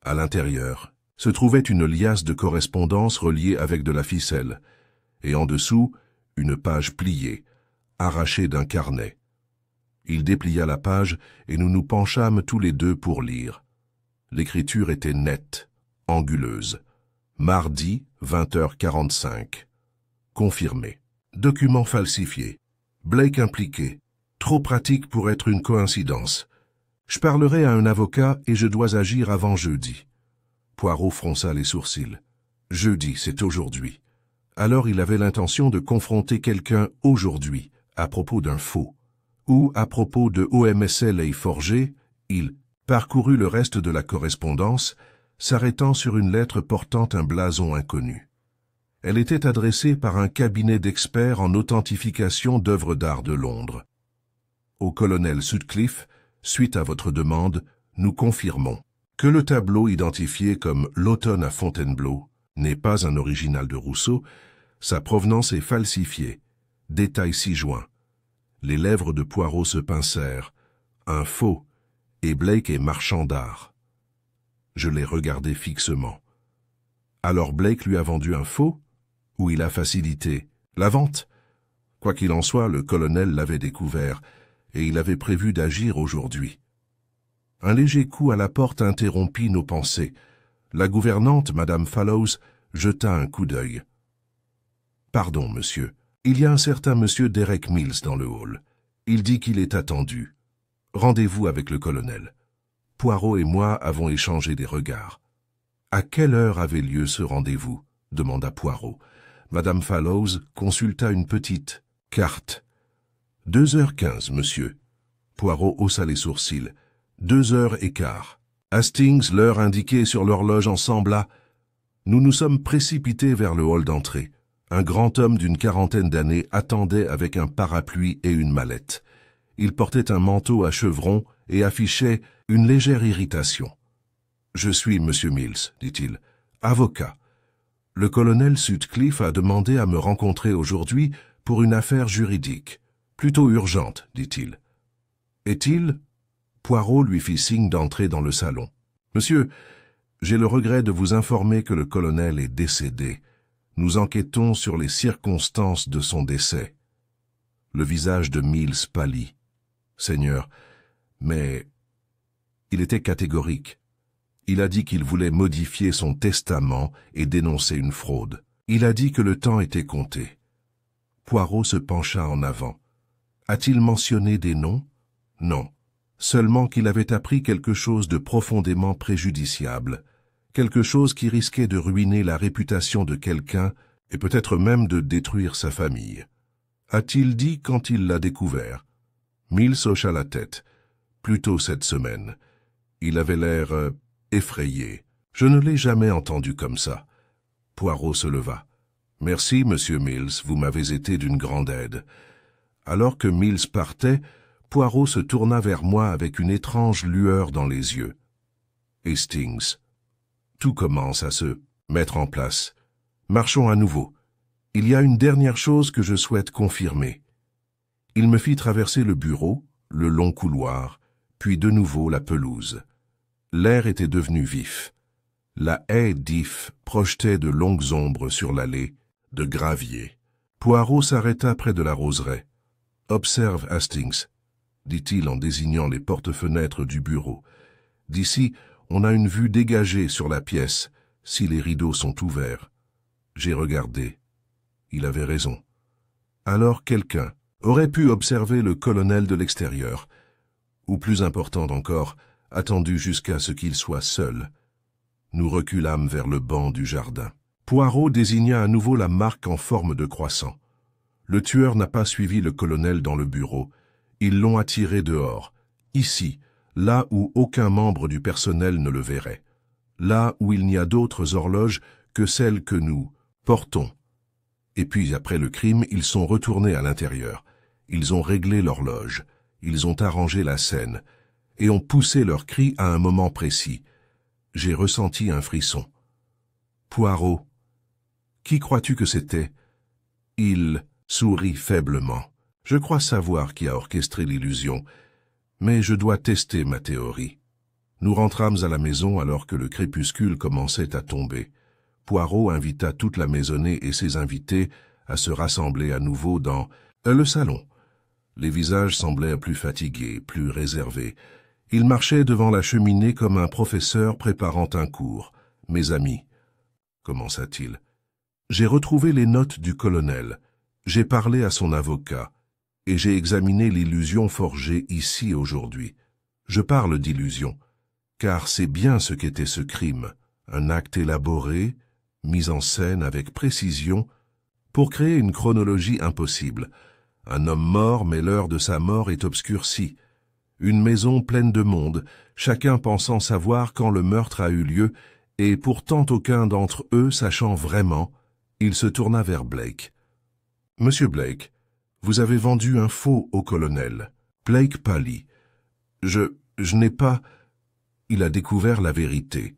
À l'intérieur se trouvait une liasse de correspondances reliée avec de la ficelle, et en dessous, une page pliée, arrachée d'un carnet. Il déplia la page et nous nous penchâmes tous les deux pour lire. L'écriture était nette, anguleuse. Mardi, 20h45. Confirmé. Document falsifié. Blake impliqué. Trop pratique pour être une coïncidence. Je parlerai à un avocat et je dois agir avant jeudi. Poirot fronça les sourcils. Jeudi, c'est aujourd'hui. Alors il avait l'intention de confronter quelqu'un aujourd'hui, à propos d'un faux. Ou à propos de OMSL et Forger, il parcourut le reste de la correspondance, s'arrêtant sur une lettre portant un blason inconnu. Elle était adressée par un cabinet d'experts en authentification d'œuvres d'art de Londres. Au colonel Sutcliffe, suite à votre demande, nous confirmons que le tableau identifié comme l'Automne à Fontainebleau n'est pas un original de Rousseau, sa provenance est falsifiée. Détail ci-joint. Les lèvres de Poirot se pincèrent. Un faux, et Blake est marchand d'art. Je l'ai regardé fixement. Alors Blake lui a vendu un faux, ou il a facilité la vente? Quoi qu'il en soit, le colonel l'avait découvert, et il avait prévu d'agir aujourd'hui. Un léger coup à la porte interrompit nos pensées. La gouvernante, Madame Fallows, jeta un coup d'œil. « Pardon, monsieur. Il y a un certain monsieur Derek Mills dans le hall. Il dit qu'il est attendu. Rendez-vous avec le colonel. » Poirot et moi avons échangé des regards. « À quelle heure avait lieu ce rendez-vous » demanda Poirot. Madame Fallows consulta une petite carte. « 2h15, monsieur. » Poirot haussa les sourcils. 2h15. Hastings, l'heure indiquée sur l'horloge, en sembla. Nous nous sommes précipités vers le hall d'entrée. Un grand homme d'une quarantaine d'années attendait avec un parapluie et une mallette. Il portait un manteau à chevrons et affichait une légère irritation. « Je suis Monsieur Mills, dit-il, avocat. Le colonel Sutcliffe a demandé à me rencontrer aujourd'hui pour une affaire juridique. Plutôt urgente, dit-il. Est-il » Poirot lui fit signe d'entrer dans le salon. « Monsieur, j'ai le regret de vous informer que le colonel est décédé. Nous enquêtons sur les circonstances de son décès. » Le visage de Mills pâlit. « Seigneur, mais... » Il était catégorique. Il a dit qu'il voulait modifier son testament et dénoncer une fraude. Il a dit que le temps était compté. Poirot se pencha en avant. A-t-il mentionné des noms? Non. Seulement qu'il avait appris quelque chose de profondément préjudiciable, quelque chose qui risquait de ruiner la réputation de quelqu'un et peut-être même de détruire sa famille. A-t-il dit quand il l'a découvert? Mills hocha la tête. Plutôt cette semaine. Il avait l'air effrayé. Je ne l'ai jamais entendu comme ça. Poirot se leva. « Merci, monsieur Mills, vous m'avez été d'une grande aide. » Alors que Mills partait, Poirot se tourna vers moi avec une étrange lueur dans les yeux. « Hastings, tout commence à se mettre en place. Marchons à nouveau. Il y a une dernière chose que je souhaite confirmer. » Il me fit traverser le bureau, le long couloir, puis de nouveau la pelouse. L'air était devenu vif. La haie d'if projetait de longues ombres sur l'allée de gravier. Poirot s'arrêta près de la roseraie. « Observe, Hastings, » dit-il en désignant les porte-fenêtres du bureau. « D'ici, on a une vue dégagée sur la pièce, si les rideaux sont ouverts. » J'ai regardé. Il avait raison. Alors quelqu'un aurait pu observer le colonel de l'extérieur, ou plus important encore, attendu jusqu'à ce qu'il soit seul. Nous reculâmes vers le banc du jardin. Poirot désigna à nouveau la marque en forme de croissant. Le tueur n'a pas suivi le colonel dans le bureau. Ils l'ont attiré dehors, ici, là où aucun membre du personnel ne le verrait, là où il n'y a d'autres horloges que celles que nous portons. Et puis, après le crime, ils sont retournés à l'intérieur. Ils ont réglé l'horloge, ils ont arrangé la scène, et ont poussé leurs cris à un moment précis. J'ai ressenti un frisson. Poirot, qui crois-tu que c'était? Il sourit faiblement. Je crois savoir qui a orchestré l'illusion, mais je dois tester ma théorie. Nous rentrâmes à la maison alors que le crépuscule commençait à tomber. Poirot invita toute la maisonnée et ses invités à se rassembler à nouveau dans le salon. Les visages semblaient plus fatigués, plus réservés. Il marchait devant la cheminée comme un professeur préparant un cours. « Mes amis, » commença-t-il, « j'ai retrouvé les notes du colonel. J'ai parlé à son avocat, et j'ai examiné l'illusion forgée ici aujourd'hui. Je parle d'illusion, car c'est bien ce qu'était ce crime, un acte élaboré, mis en scène avec précision, pour créer une chronologie impossible. Un homme mort, mais l'heure de sa mort est obscurcie. Une maison pleine de monde, chacun pensant savoir quand le meurtre a eu lieu, et pourtant aucun d'entre eux sachant vraiment, il se tourna vers Blake. « Monsieur Blake, vous avez vendu un faux au colonel. » Blake pâlit. « Je n'ai pas... » Il a découvert la vérité.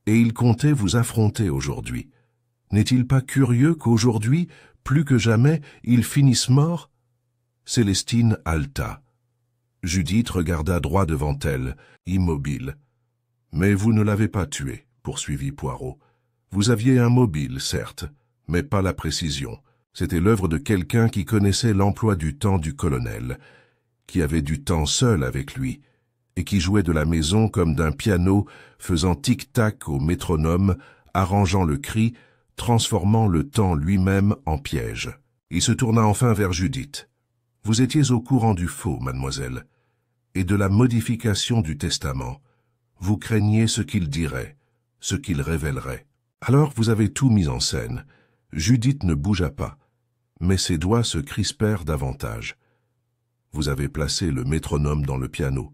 Et il comptait vous affronter aujourd'hui. N'est-il pas curieux qu'aujourd'hui, plus que jamais, il finisse mort? Célestine halta. Judith regarda droit devant elle, immobile. « Mais vous ne l'avez pas tué, » poursuivit Poirot. « Vous aviez un mobile, certes, mais pas la précision. C'était l'œuvre de quelqu'un qui connaissait l'emploi du temps du colonel, qui avait du temps seul avec lui, et qui jouait de la maison comme d'un piano, faisant tic-tac au métronome, arrangeant le cri, transformant le temps lui-même en piège. » Il se tourna enfin vers Judith. « Vous étiez au courant du faux, mademoiselle, et de la modification du testament. Vous craigniez ce qu'il dirait, ce qu'il révélerait. Alors vous avez tout mis en scène. » Judith ne bougea pas, mais ses doigts se crispèrent davantage. Vous avez placé le métronome dans le piano.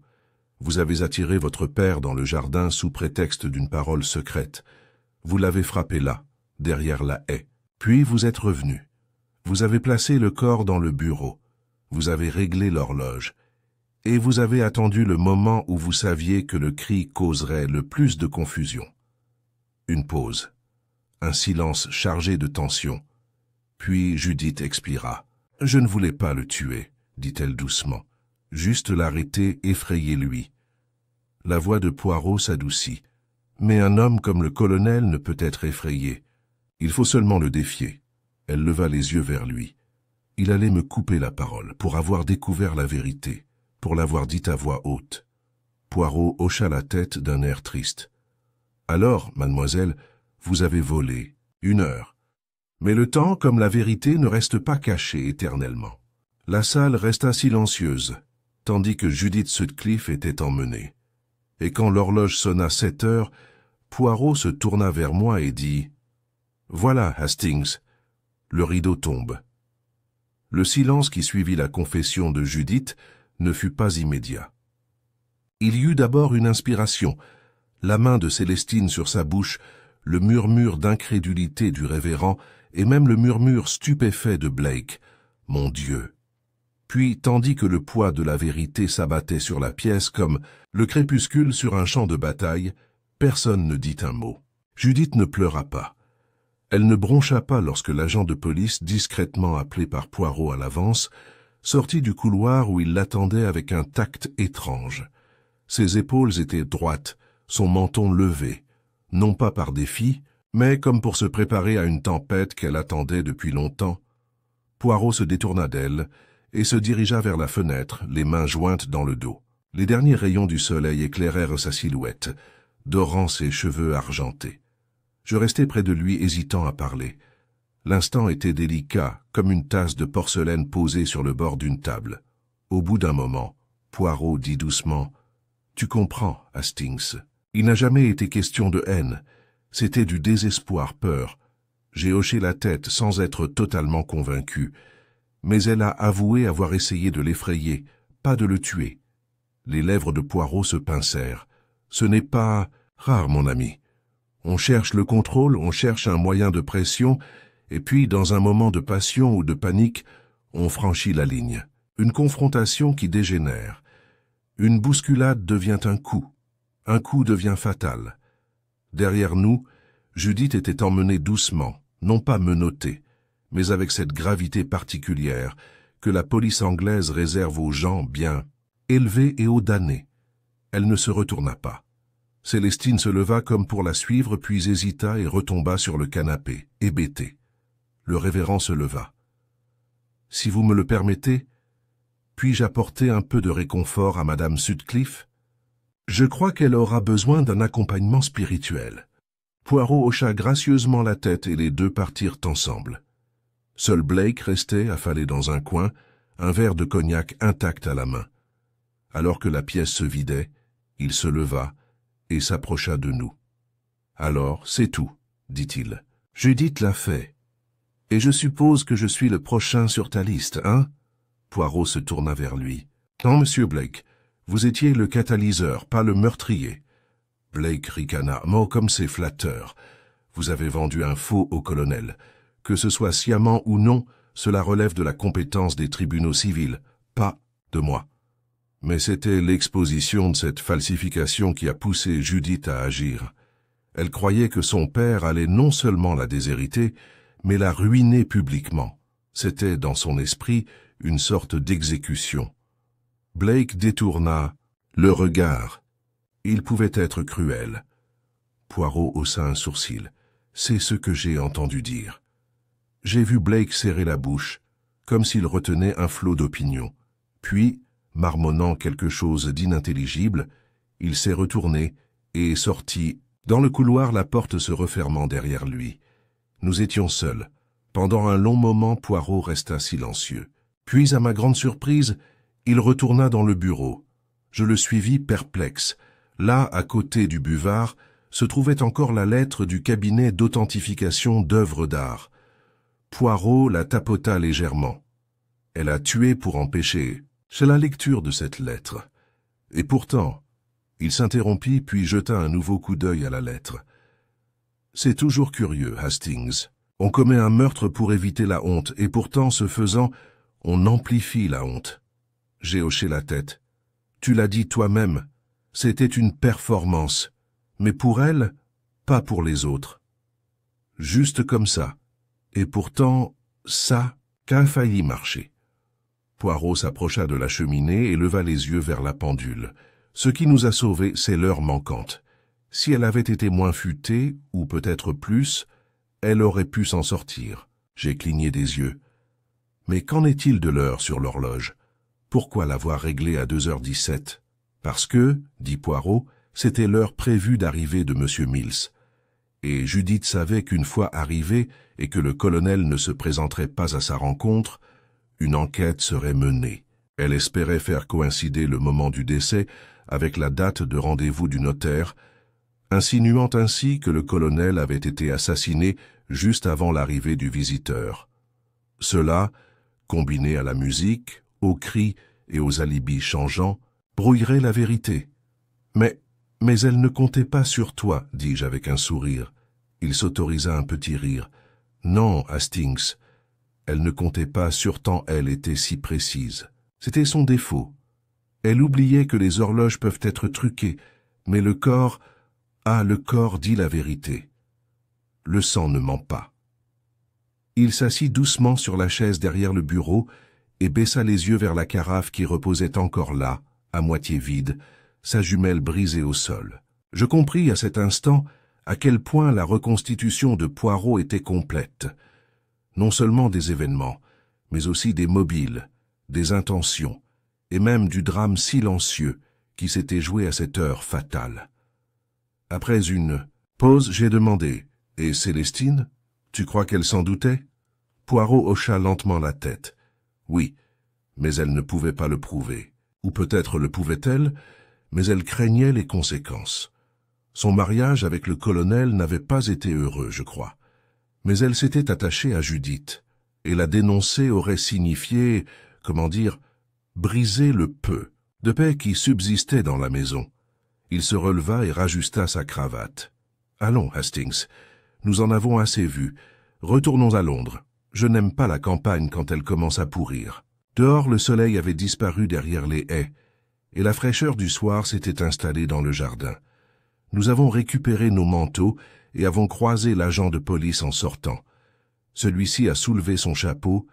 Vous avez attiré votre père dans le jardin sous prétexte d'une parole secrète. Vous l'avez frappé là, derrière la haie. Puis vous êtes revenu. Vous avez placé le corps dans le bureau. Vous avez réglé l'horloge. Et vous avez attendu le moment où vous saviez que le cri causerait le plus de confusion. Une pause. Un silence chargé de tension. Puis Judith expira. « Je ne voulais pas le tuer, » dit-elle doucement. « Juste l'arrêter, effrayez-lui. » La voix de Poirot s'adoucit. « Mais un homme comme le colonel ne peut être effrayé. Il faut seulement le défier. » Elle leva les yeux vers lui. Il allait me couper la parole pour avoir découvert la vérité, pour l'avoir dite à voix haute. Poirot hocha la tête d'un air triste. « Alors, mademoiselle, vous avez volé 1 heure. Mais le temps, comme la vérité, ne reste pas caché éternellement. » La salle resta silencieuse, tandis que Judith Sutcliffe était emmenée. Et quand l'horloge sonna 7 heures, Poirot se tourna vers moi et dit « Voilà, Hastings, le rideau tombe. » Le silence qui suivit la confession de Judith ne fut pas immédiat. Il y eut d'abord une inspiration, la main de Célestine sur sa bouche, le murmure d'incrédulité du révérend et même le murmure stupéfait de Blake. « Mon Dieu !» Puis, tandis que le poids de la vérité s'abattait sur la pièce comme le crépuscule sur un champ de bataille, personne ne dit un mot. Judith ne pleura pas. Elle ne broncha pas lorsque l'agent de police, discrètement appelé par Poirot à l'avance, sortit du couloir où il l'attendait avec un tact étrange. Ses épaules étaient droites, son menton levé, non pas par défi, mais comme pour se préparer à une tempête qu'elle attendait depuis longtemps. Poirot se détourna d'elle et se dirigea vers la fenêtre, les mains jointes dans le dos. Les derniers rayons du soleil éclairèrent sa silhouette, dorant ses cheveux argentés. Je restai près de lui, hésitant à parler. L'instant était délicat, comme une tasse de porcelaine posée sur le bord d'une table. Au bout d'un moment, Poirot dit doucement « Tu comprends, Hastings. Il n'a jamais été question de haine. C'était du désespoir, peur. J'ai hoché la tête sans être totalement convaincu. Mais elle a avoué avoir essayé de l'effrayer, pas de le tuer. Les lèvres de Poirot se pincèrent. Ce n'est pas rare, mon ami. On cherche le contrôle, on cherche un moyen de pression, et puis, dans un moment de passion ou de panique, on franchit la ligne. Une confrontation qui dégénère. Une bousculade devient un coup. Un coup devient fatal. Derrière nous, Judith était emmenée doucement, non pas menottée, mais avec cette gravité particulière que la police anglaise réserve aux gens bien élevés et aux damnés. Elle ne se retourna pas. Célestine se leva comme pour la suivre, puis hésita et retomba sur le canapé, hébétée. Le révérend se leva. « Si vous me le permettez, puis-je apporter un peu de réconfort à Madame Sutcliffe ? Je crois qu'elle aura besoin d'un accompagnement spirituel. » Poirot hocha gracieusement la tête et les deux partirent ensemble. Seul Blake restait, affalé dans un coin, un verre de cognac intact à la main. Alors que la pièce se vidait, il se leva et s'approcha de nous. « Alors, c'est tout, dit-il. Judith l'a fait. Et je suppose que je suis le prochain sur ta liste, hein ?» Poirot se tourna vers lui. « Non, monsieur Blake, vous étiez le catalyseur, pas le meurtrier. » Blake ricana. « Mot comme c'est flatteur. Vous avez vendu un faux au colonel. Que ce soit sciemment ou non, cela relève de la compétence des tribunaux civils, pas de moi. Mais c'était l'exposition de cette falsification qui a poussé Judith à agir. Elle croyait que son père allait non seulement la déshériter, mais la ruiner publiquement. C'était, dans son esprit, une sorte d'exécution. Blake détourna le regard. Il pouvait être cruel. Poirot haussa un sourcil. C'est ce que j'ai entendu dire. J'ai vu Blake serrer la bouche, comme s'il retenait un flot d'opinion. Puis, marmonnant quelque chose d'inintelligible, il s'est retourné et est sorti. Dans le couloir, la porte se refermant derrière lui. Nous étions seuls. Pendant un long moment, Poirot resta silencieux. Puis, à ma grande surprise, il retourna dans le bureau. Je le suivis perplexe. Là, à côté du buvard, se trouvait encore la lettre du cabinet d'authentification d'œuvres d'art. Poirot la tapota légèrement. Elle a tué pour empêcher. C'est la lecture de cette lettre. Et pourtant, il s'interrompit puis jeta un nouveau coup d'œil à la lettre. C'est toujours curieux, Hastings. On commet un meurtre pour éviter la honte, et pourtant, ce faisant, on amplifie la honte. J'ai hoché la tête. Tu l'as dit toi-même, c'était une performance. Mais pour elle, pas pour les autres. Juste comme ça. Et pourtant, ça qu'a failli marcher. Poirot s'approcha de la cheminée et leva les yeux vers la pendule. Ce qui nous a sauvés, c'est l'heure manquante. Si elle avait été moins futée, ou peut-être plus, elle aurait pu s'en sortir. J'ai cligné des yeux. Mais qu'en est-il de l'heure sur l'horloge? Pourquoi l'avoir réglée à 2h17? Parce que, dit Poirot, c'était l'heure prévue d'arrivée de M. Mills. Et Judith savait qu'une fois arrivée et que le colonel ne se présenterait pas à sa rencontre, une enquête serait menée. Elle espérait faire coïncider le moment du décès avec la date de rendez-vous du notaire, insinuant ainsi que le colonel avait été assassiné juste avant l'arrivée du visiteur. Cela, combiné à la musique, aux cris et aux alibis changeants, brouillerait la vérité. Mais elle ne comptait pas sur toi, dis-je avec un sourire. Il s'autorisa un petit rire. Non, Hastings, elle ne comptait pas sur tant elle était si précise. C'était son défaut. Elle oubliait que les horloges peuvent être truquées, mais le corps dit la vérité. Le sang ne ment pas. Il s'assit doucement sur la chaise derrière le bureau et baissa les yeux vers la carafe qui reposait encore là, à moitié vide, sa jumelle brisée au sol. Je compris à cet instant à quel point la reconstitution de Poirot était complète. Non seulement des événements, mais aussi des mobiles, des intentions, et même du drame silencieux qui s'était joué à cette heure fatale. Après une pause, j'ai demandé « Et Célestine, tu crois qu'elle s'en doutait ?» Poirot hocha lentement la tête. « Oui, mais elle ne pouvait pas le prouver. Ou peut-être le pouvait-elle, mais elle craignait les conséquences. Son mariage avec le colonel n'avait pas été heureux, je crois. Mais elle s'était attachée à Judith, et la dénoncer aurait signifié, briser le peu de paix qui subsistait dans la maison. Il se releva et rajusta sa cravate. « Allons, Hastings, nous en avons assez vu. Retournons à Londres. Je n'aime pas la campagne quand elle commence à pourrir. » Dehors, le soleil avait disparu derrière les haies, et la fraîcheur du soir s'était installée dans le jardin. Nous avons récupéré nos manteaux et avons croisé l'agent de police en sortant. Celui-ci a soulevé son chapeau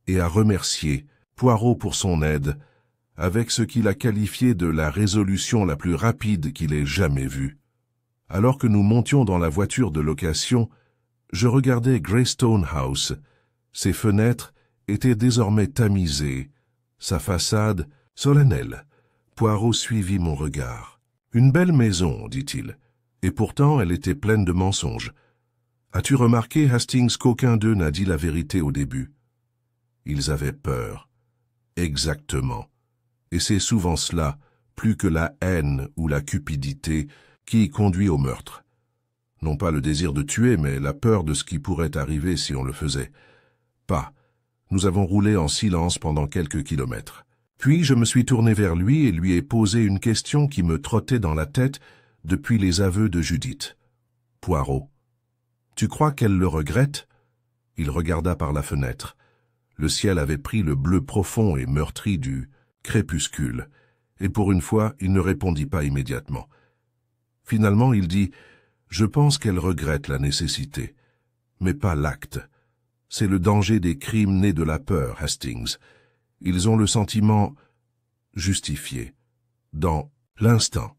et a remercié Poirot pour son aide, avec ce qu'il a qualifié de la résolution la plus rapide qu'il ait jamais vue. Alors que nous montions dans la voiture de location, je regardais Greystone House. Ses fenêtres étaient désormais tamisées, sa façade solennelle. Poirot suivit mon regard. « Une belle maison, dit-il, et pourtant elle était pleine de mensonges. As-tu remarqué, Hastings, qu'aucun d'eux n'a dit la vérité au début? Ils avaient peur. Exactement. Et c'est souvent cela, plus que la haine ou la cupidité, qui conduit au meurtre. Non pas le désir de tuer, mais la peur de ce qui pourrait arriver si on le faisait. Pas. Nous avons roulé en silence pendant quelques kilomètres. Puis je me suis tourné vers lui et lui ai posé une question qui me trottait dans la tête depuis les aveux de Judith. « Poirot, tu crois qu'elle le regrette ?» Il regarda par la fenêtre. Le ciel avait pris le bleu profond et meurtri du crépuscule, et pour une fois, il ne répondit pas immédiatement. Finalement, il dit « Je pense qu'elle regrette la nécessité, mais pas l'acte. C'est le danger des crimes nés de la peur, Hastings. Ils ont le sentiment justifié. Dans l'instant,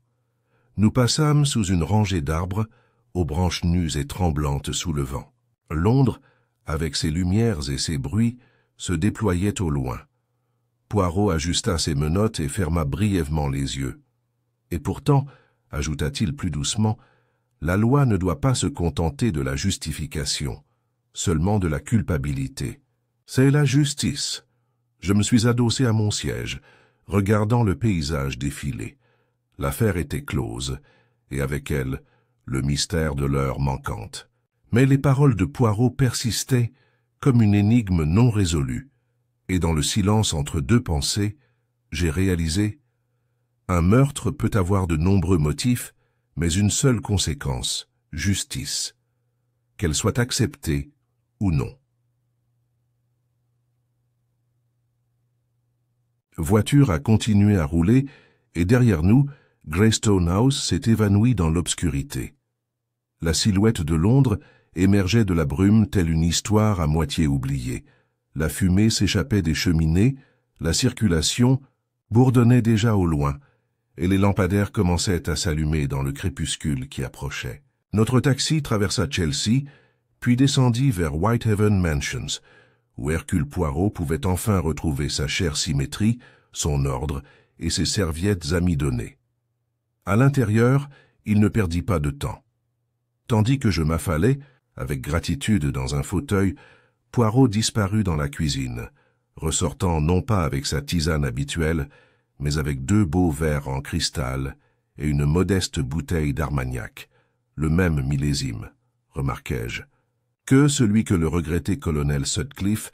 nous passâmes sous une rangée d'arbres, aux branches nues et tremblantes sous le vent. Londres, avec ses lumières et ses bruits, se déployait au loin. Poirot ajusta ses menottes et ferma brièvement les yeux. Et pourtant, ajouta-t-il plus doucement, la loi ne doit pas se contenter de la justification, seulement de la culpabilité. C'est la justice. Je me suis adossé à mon siège, regardant le paysage défiler. L'affaire était close, et avec elle, le mystère de l'heure manquante. Mais les paroles de Poirot persistaient comme une énigme non résolue, et dans le silence entre deux pensées, j'ai réalisé « Un meurtre peut avoir de nombreux motifs, mais une seule conséquence, justice, qu'elle soit acceptée ou non. » Voiture a continué à rouler, et derrière nous, Greystone House s'est évanouie dans l'obscurité. La silhouette de Londres émergeait de la brume telle une histoire à moitié oubliée. La fumée s'échappait des cheminées, la circulation bourdonnait déjà au loin, et les lampadaires commençaient à s'allumer dans le crépuscule qui approchait. Notre taxi traversa Chelsea, puis descendit vers Whitehaven Mansions, où Hercule Poirot pouvait enfin retrouver sa chère symétrie, son ordre et ses serviettes amidonnées. À l'intérieur, il ne perdit pas de temps. Tandis que je m'affalais, avec gratitude dans un fauteuil, Poirot disparut dans la cuisine, ressortant non pas avec sa tisane habituelle, mais avec 2 beaux verres en cristal et une modeste bouteille d'Armagnac, le même millésime, remarquai-je, que celui que le regretté colonel Sutcliffe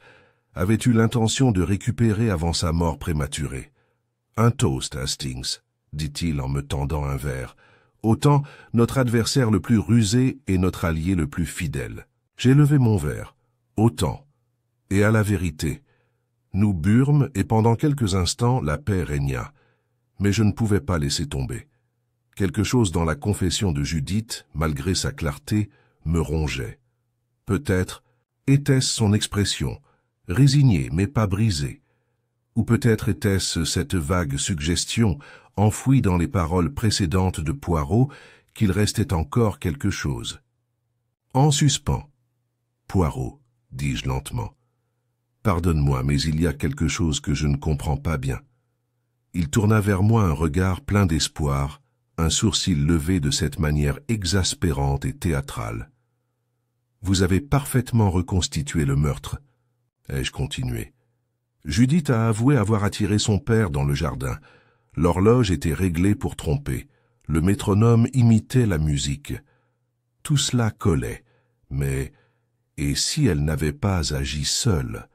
avait eu l'intention de récupérer avant sa mort prématurée. « Un toast, Hastings, » dit-il en me tendant un verre. « Autant notre adversaire le plus rusé et notre allié le plus fidèle. » J'ai levé mon verre. « Autant. » Et à la vérité. Nous bûmes et pendant quelques instants la paix régna. Mais je ne pouvais pas laisser tomber. Quelque chose dans la confession de Judith, malgré sa clarté, me rongeait. Peut-être était-ce son expression, résignée mais pas brisée. Ou peut-être était-ce cette vague suggestion, enfouie dans les paroles précédentes de Poirot, qu'il restait encore quelque chose. En suspens. Poirot, dis-je lentement. Pardonne-moi, mais il y a quelque chose que je ne comprends pas bien. Il tourna vers moi un regard plein d'espoir, un sourcil levé de cette manière exaspérante et théâtrale. Vous avez parfaitement reconstitué le meurtre, ai-je continué. Judith a avoué avoir attiré son père dans le jardin, L'horloge était réglée pour tromper. Le métronome imitait la musique. Tout cela collait. Mais, et si elle n'avait pas agi seule?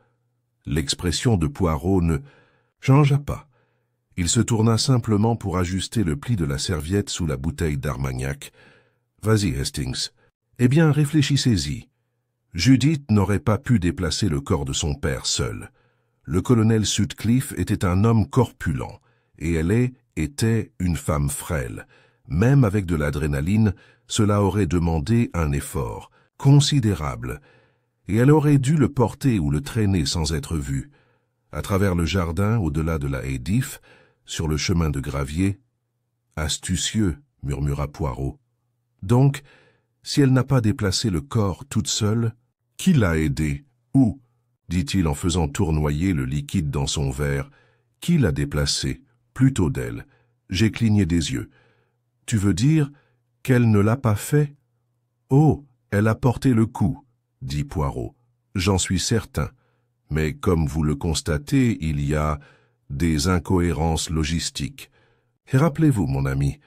L'expression de Poirot ne changea pas. Il se tourna simplement pour ajuster le pli de la serviette sous la bouteille d'Armagnac. « Vas-y, Hastings. Eh bien, réfléchissez-y. Judith n'aurait pas pu déplacer le corps de son père seul. Le colonel Sutcliffe était un homme corpulent, et elle était une femme frêle. Même avec de l'adrénaline, cela aurait demandé un effort considérable, et elle aurait dû le porter ou le traîner sans être vue. À travers le jardin, au-delà de la haie d'if, sur le chemin de gravier. « Astucieux, » murmura Poirot. « Donc, si elle n'a pas déplacé le corps toute seule, qui l'a aidée? Où ?» dit-il en faisant tournoyer le liquide dans son verre. « Qui l'a déplacé? Plutôt d'elle. » J'ai cligné des yeux. « Tu veux dire qu'elle ne l'a pas fait? »« Oh, elle a porté le coup, » dit Poirot. « J'en suis certain. Mais comme vous le constatez, il y a des incohérences logistiques. Et rappelez-vous, mon ami,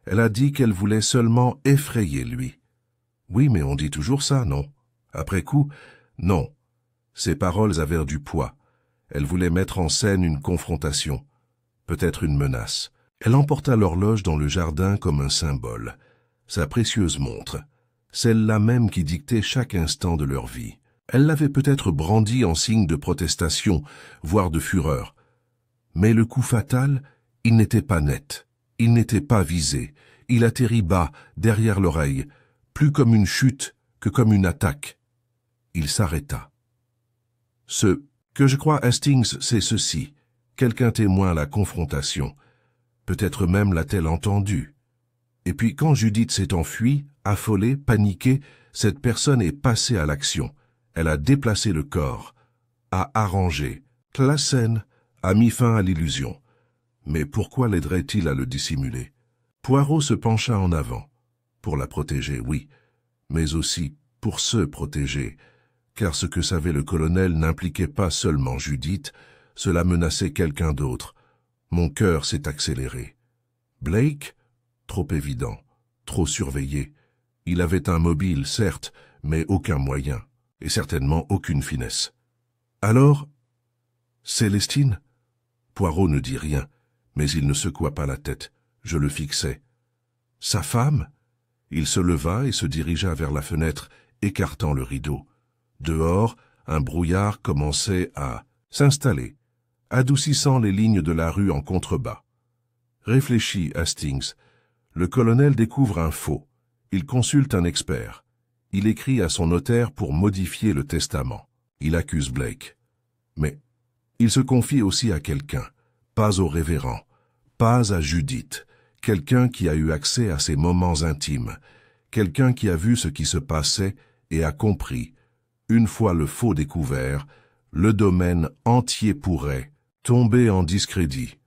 elle a dit qu'elle voulait seulement effrayer lui. Oui, mais on dit toujours ça, non? Après coup, non. Ses paroles avaient du poids. Elle voulait mettre en scène une confrontation, peut-être une menace. Elle emporta l'horloge dans le jardin comme un symbole, sa précieuse montre, celle-là même qui dictait chaque instant de leur vie. Elle l'avait peut-être brandie en signe de protestation, voire de fureur. Mais le coup fatal, il n'était pas net, il n'était pas visé, il atterrit bas, derrière l'oreille, plus comme une chute que comme une attaque. Il s'arrêta. Ce que je crois, Hastings, c'est ceci. Quelqu'un témoin la confrontation. Peut-être même l'a-t-elle entendue. Et puis quand Judith s'est enfuie, affolée, paniquée, cette personne est passée à l'action. Elle a déplacé le corps, a arrangé, la scène, a mis fin à l'illusion. Mais pourquoi l'aiderait-il à le dissimuler? Poirot se pencha en avant. Pour la protéger, oui, mais aussi pour se protéger, car ce que savait le colonel n'impliquait pas seulement Judith, cela menaçait quelqu'un d'autre. Mon cœur s'est accéléré. Blake? Trop évident, trop surveillé. Il avait un mobile, certes, mais aucun moyen, et certainement aucune finesse. Alors, Célestine? Poirot ne dit rien, mais il ne secoua pas la tête. Je le fixais. Sa femme? Il se leva et se dirigea vers la fenêtre, écartant le rideau. Dehors, un brouillard commençait à s'installer, adoucissant les lignes de la rue en contrebas. Réfléchis, Hastings. Le colonel découvre un faux. Il consulte un expert. Il écrit à son notaire pour modifier le testament. Il accuse Blake. Mais il se confie aussi à quelqu'un, pas au révérend, pas à Judith, quelqu'un qui a eu accès à ses moments intimes, quelqu'un qui a vu ce qui se passait et a compris, une fois le faux découvert, le domaine entier pourrait tomber en discrédit.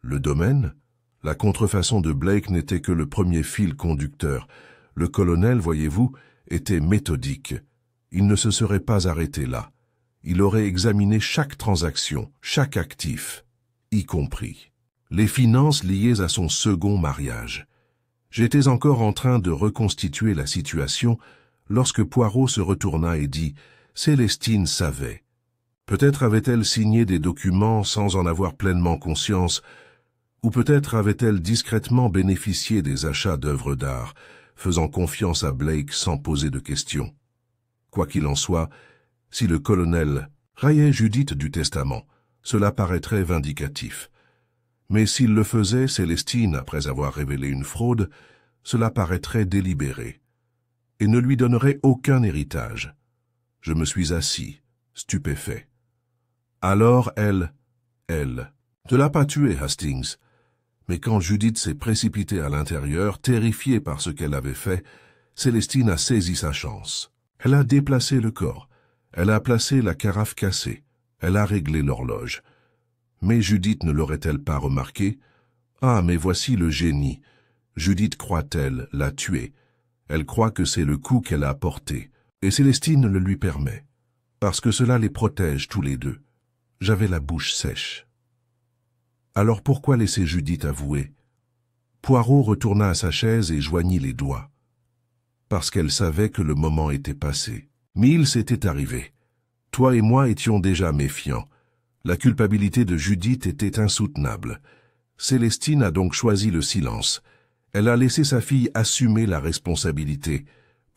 Le domaine? La contrefaçon de Blake n'était que le premier fil conducteur. Le colonel, voyez-vous, était méthodique. Il ne se serait pas arrêté là. Il aurait examiné chaque transaction, chaque actif, y compris les finances liées à son second mariage. J'étais encore en train de reconstituer la situation lorsque Poirot se retourna et dit « Célestine savait. Peut-être avait-elle signé des documents sans en avoir pleinement conscience, ou peut-être avait-elle discrètement bénéficié des achats d'œuvres d'art, faisant confiance à Blake sans poser de questions. Quoi qu'il en soit, si le colonel raillait Judith du testament, cela paraîtrait vindicatif. Mais s'il le faisait, Célestine, après avoir révélé une fraude, cela paraîtrait délibéré, et ne lui donnerait aucun héritage. Je me suis assis, stupéfait. Alors elle ne l'a pas tué, Hastings. Mais quand Judith s'est précipitée à l'intérieur, terrifiée par ce qu'elle avait fait, Célestine a saisi sa chance. Elle a déplacé le corps, elle a placé la carafe cassée, elle a réglé l'horloge. Mais Judith ne l'aurait-elle pas remarqué? Ah, mais voici le génie. Judith croit-elle l'a tué. Elle croit que c'est le coup qu'elle a porté, et Célestine le lui permet, parce que cela les protège tous les deux. J'avais la bouche sèche. Alors pourquoi laisser Judith avouer? Poirot retourna à sa chaise et joignit les doigts. Parce qu'elle savait que le moment était passé. Mills était arrivé. Toi et moi étions déjà méfiants. La culpabilité de Judith était insoutenable. Célestine a donc choisi le silence. Elle a laissé sa fille assumer la responsabilité,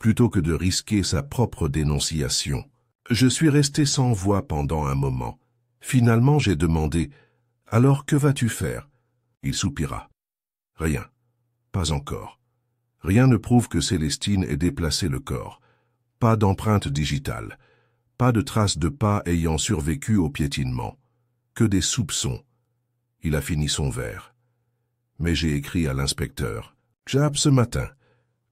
plutôt que de risquer sa propre dénonciation. Je suis resté sans voix pendant un moment. Finalement, j'ai demandé « Alors que vas-tu faire ?» Il soupira. « Rien. Pas encore. Rien ne prouve que Célestine ait déplacé le corps. Pas d'empreinte digitale. Pas de traces de pas ayant survécu au piétinement. Que des soupçons. » Il a fini son verre. Mais j'ai écrit à l'inspecteur. Japp ce matin.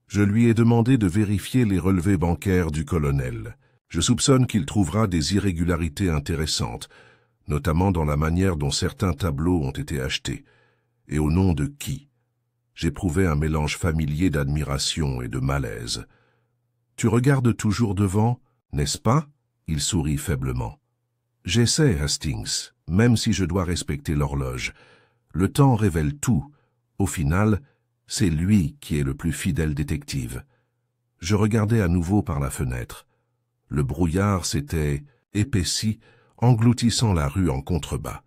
Je lui ai demandé de vérifier les relevés bancaires du colonel. Je soupçonne qu'il trouvera des irrégularités intéressantes, notamment dans la manière dont certains tableaux ont été achetés. Et au nom de qui? J'éprouvais un mélange familier d'admiration et de malaise. Tu regardes toujours devant, n'est-ce pas? Il sourit faiblement. J'essaie, Hastings, même si je dois respecter l'horloge. Le temps révèle tout. Au final, c'est lui qui est le plus fidèle détective. Je regardais à nouveau par la fenêtre. Le brouillard s'était épaissi, engloutissant la rue en contrebas.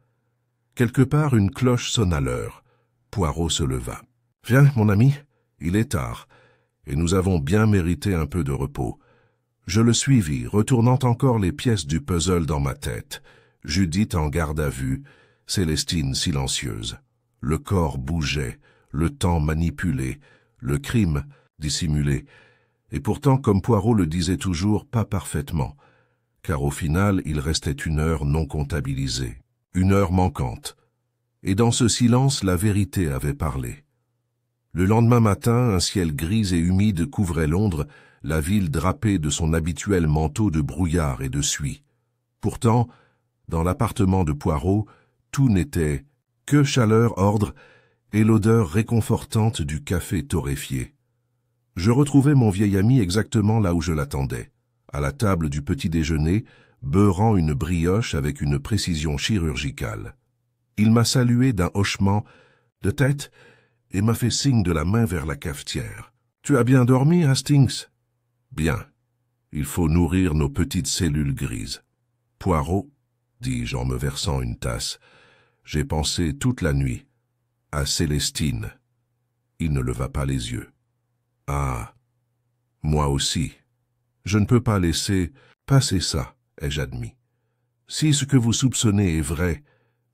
Quelque part, une cloche sonna l'heure. Poirot se leva. « Viens, mon ami, il est tard, et nous avons bien mérité un peu de repos. » Je le suivis, retournant encore les pièces du puzzle dans ma tête. Judith en garde à vue, Célestine silencieuse. Le corps bougeait, le temps manipulé, le crime dissimulé. Et pourtant, comme Poirot le disait toujours, pas parfaitement, car au final, il restait une heure non comptabilisée, une heure manquante. Et dans ce silence, la vérité avait parlé. Le lendemain matin, un ciel gris et humide couvrait Londres, la ville drapée de son habituel manteau de brouillard et de suie. Pourtant, dans l'appartement de Poirot, tout n'était que chaleur, ordre et l'odeur réconfortante du café torréfié. Je retrouvai mon vieil ami exactement là où je l'attendais, à la table du petit déjeuner, beurrant une brioche avec une précision chirurgicale. Il m'a salué d'un hochement de tête et m'a fait signe de la main vers la cafetière. « Tu as bien dormi, Hastings ?»« Bien. Il faut nourrir nos petites cellules grises. »« Poirot, dis-je en me versant une tasse, j'ai pensé toute la nuit à Célestine. » Il ne leva pas les yeux. « Ah, moi aussi. Je ne peux pas laisser passer ça, ai-je admis. Si ce que vous soupçonnez est vrai,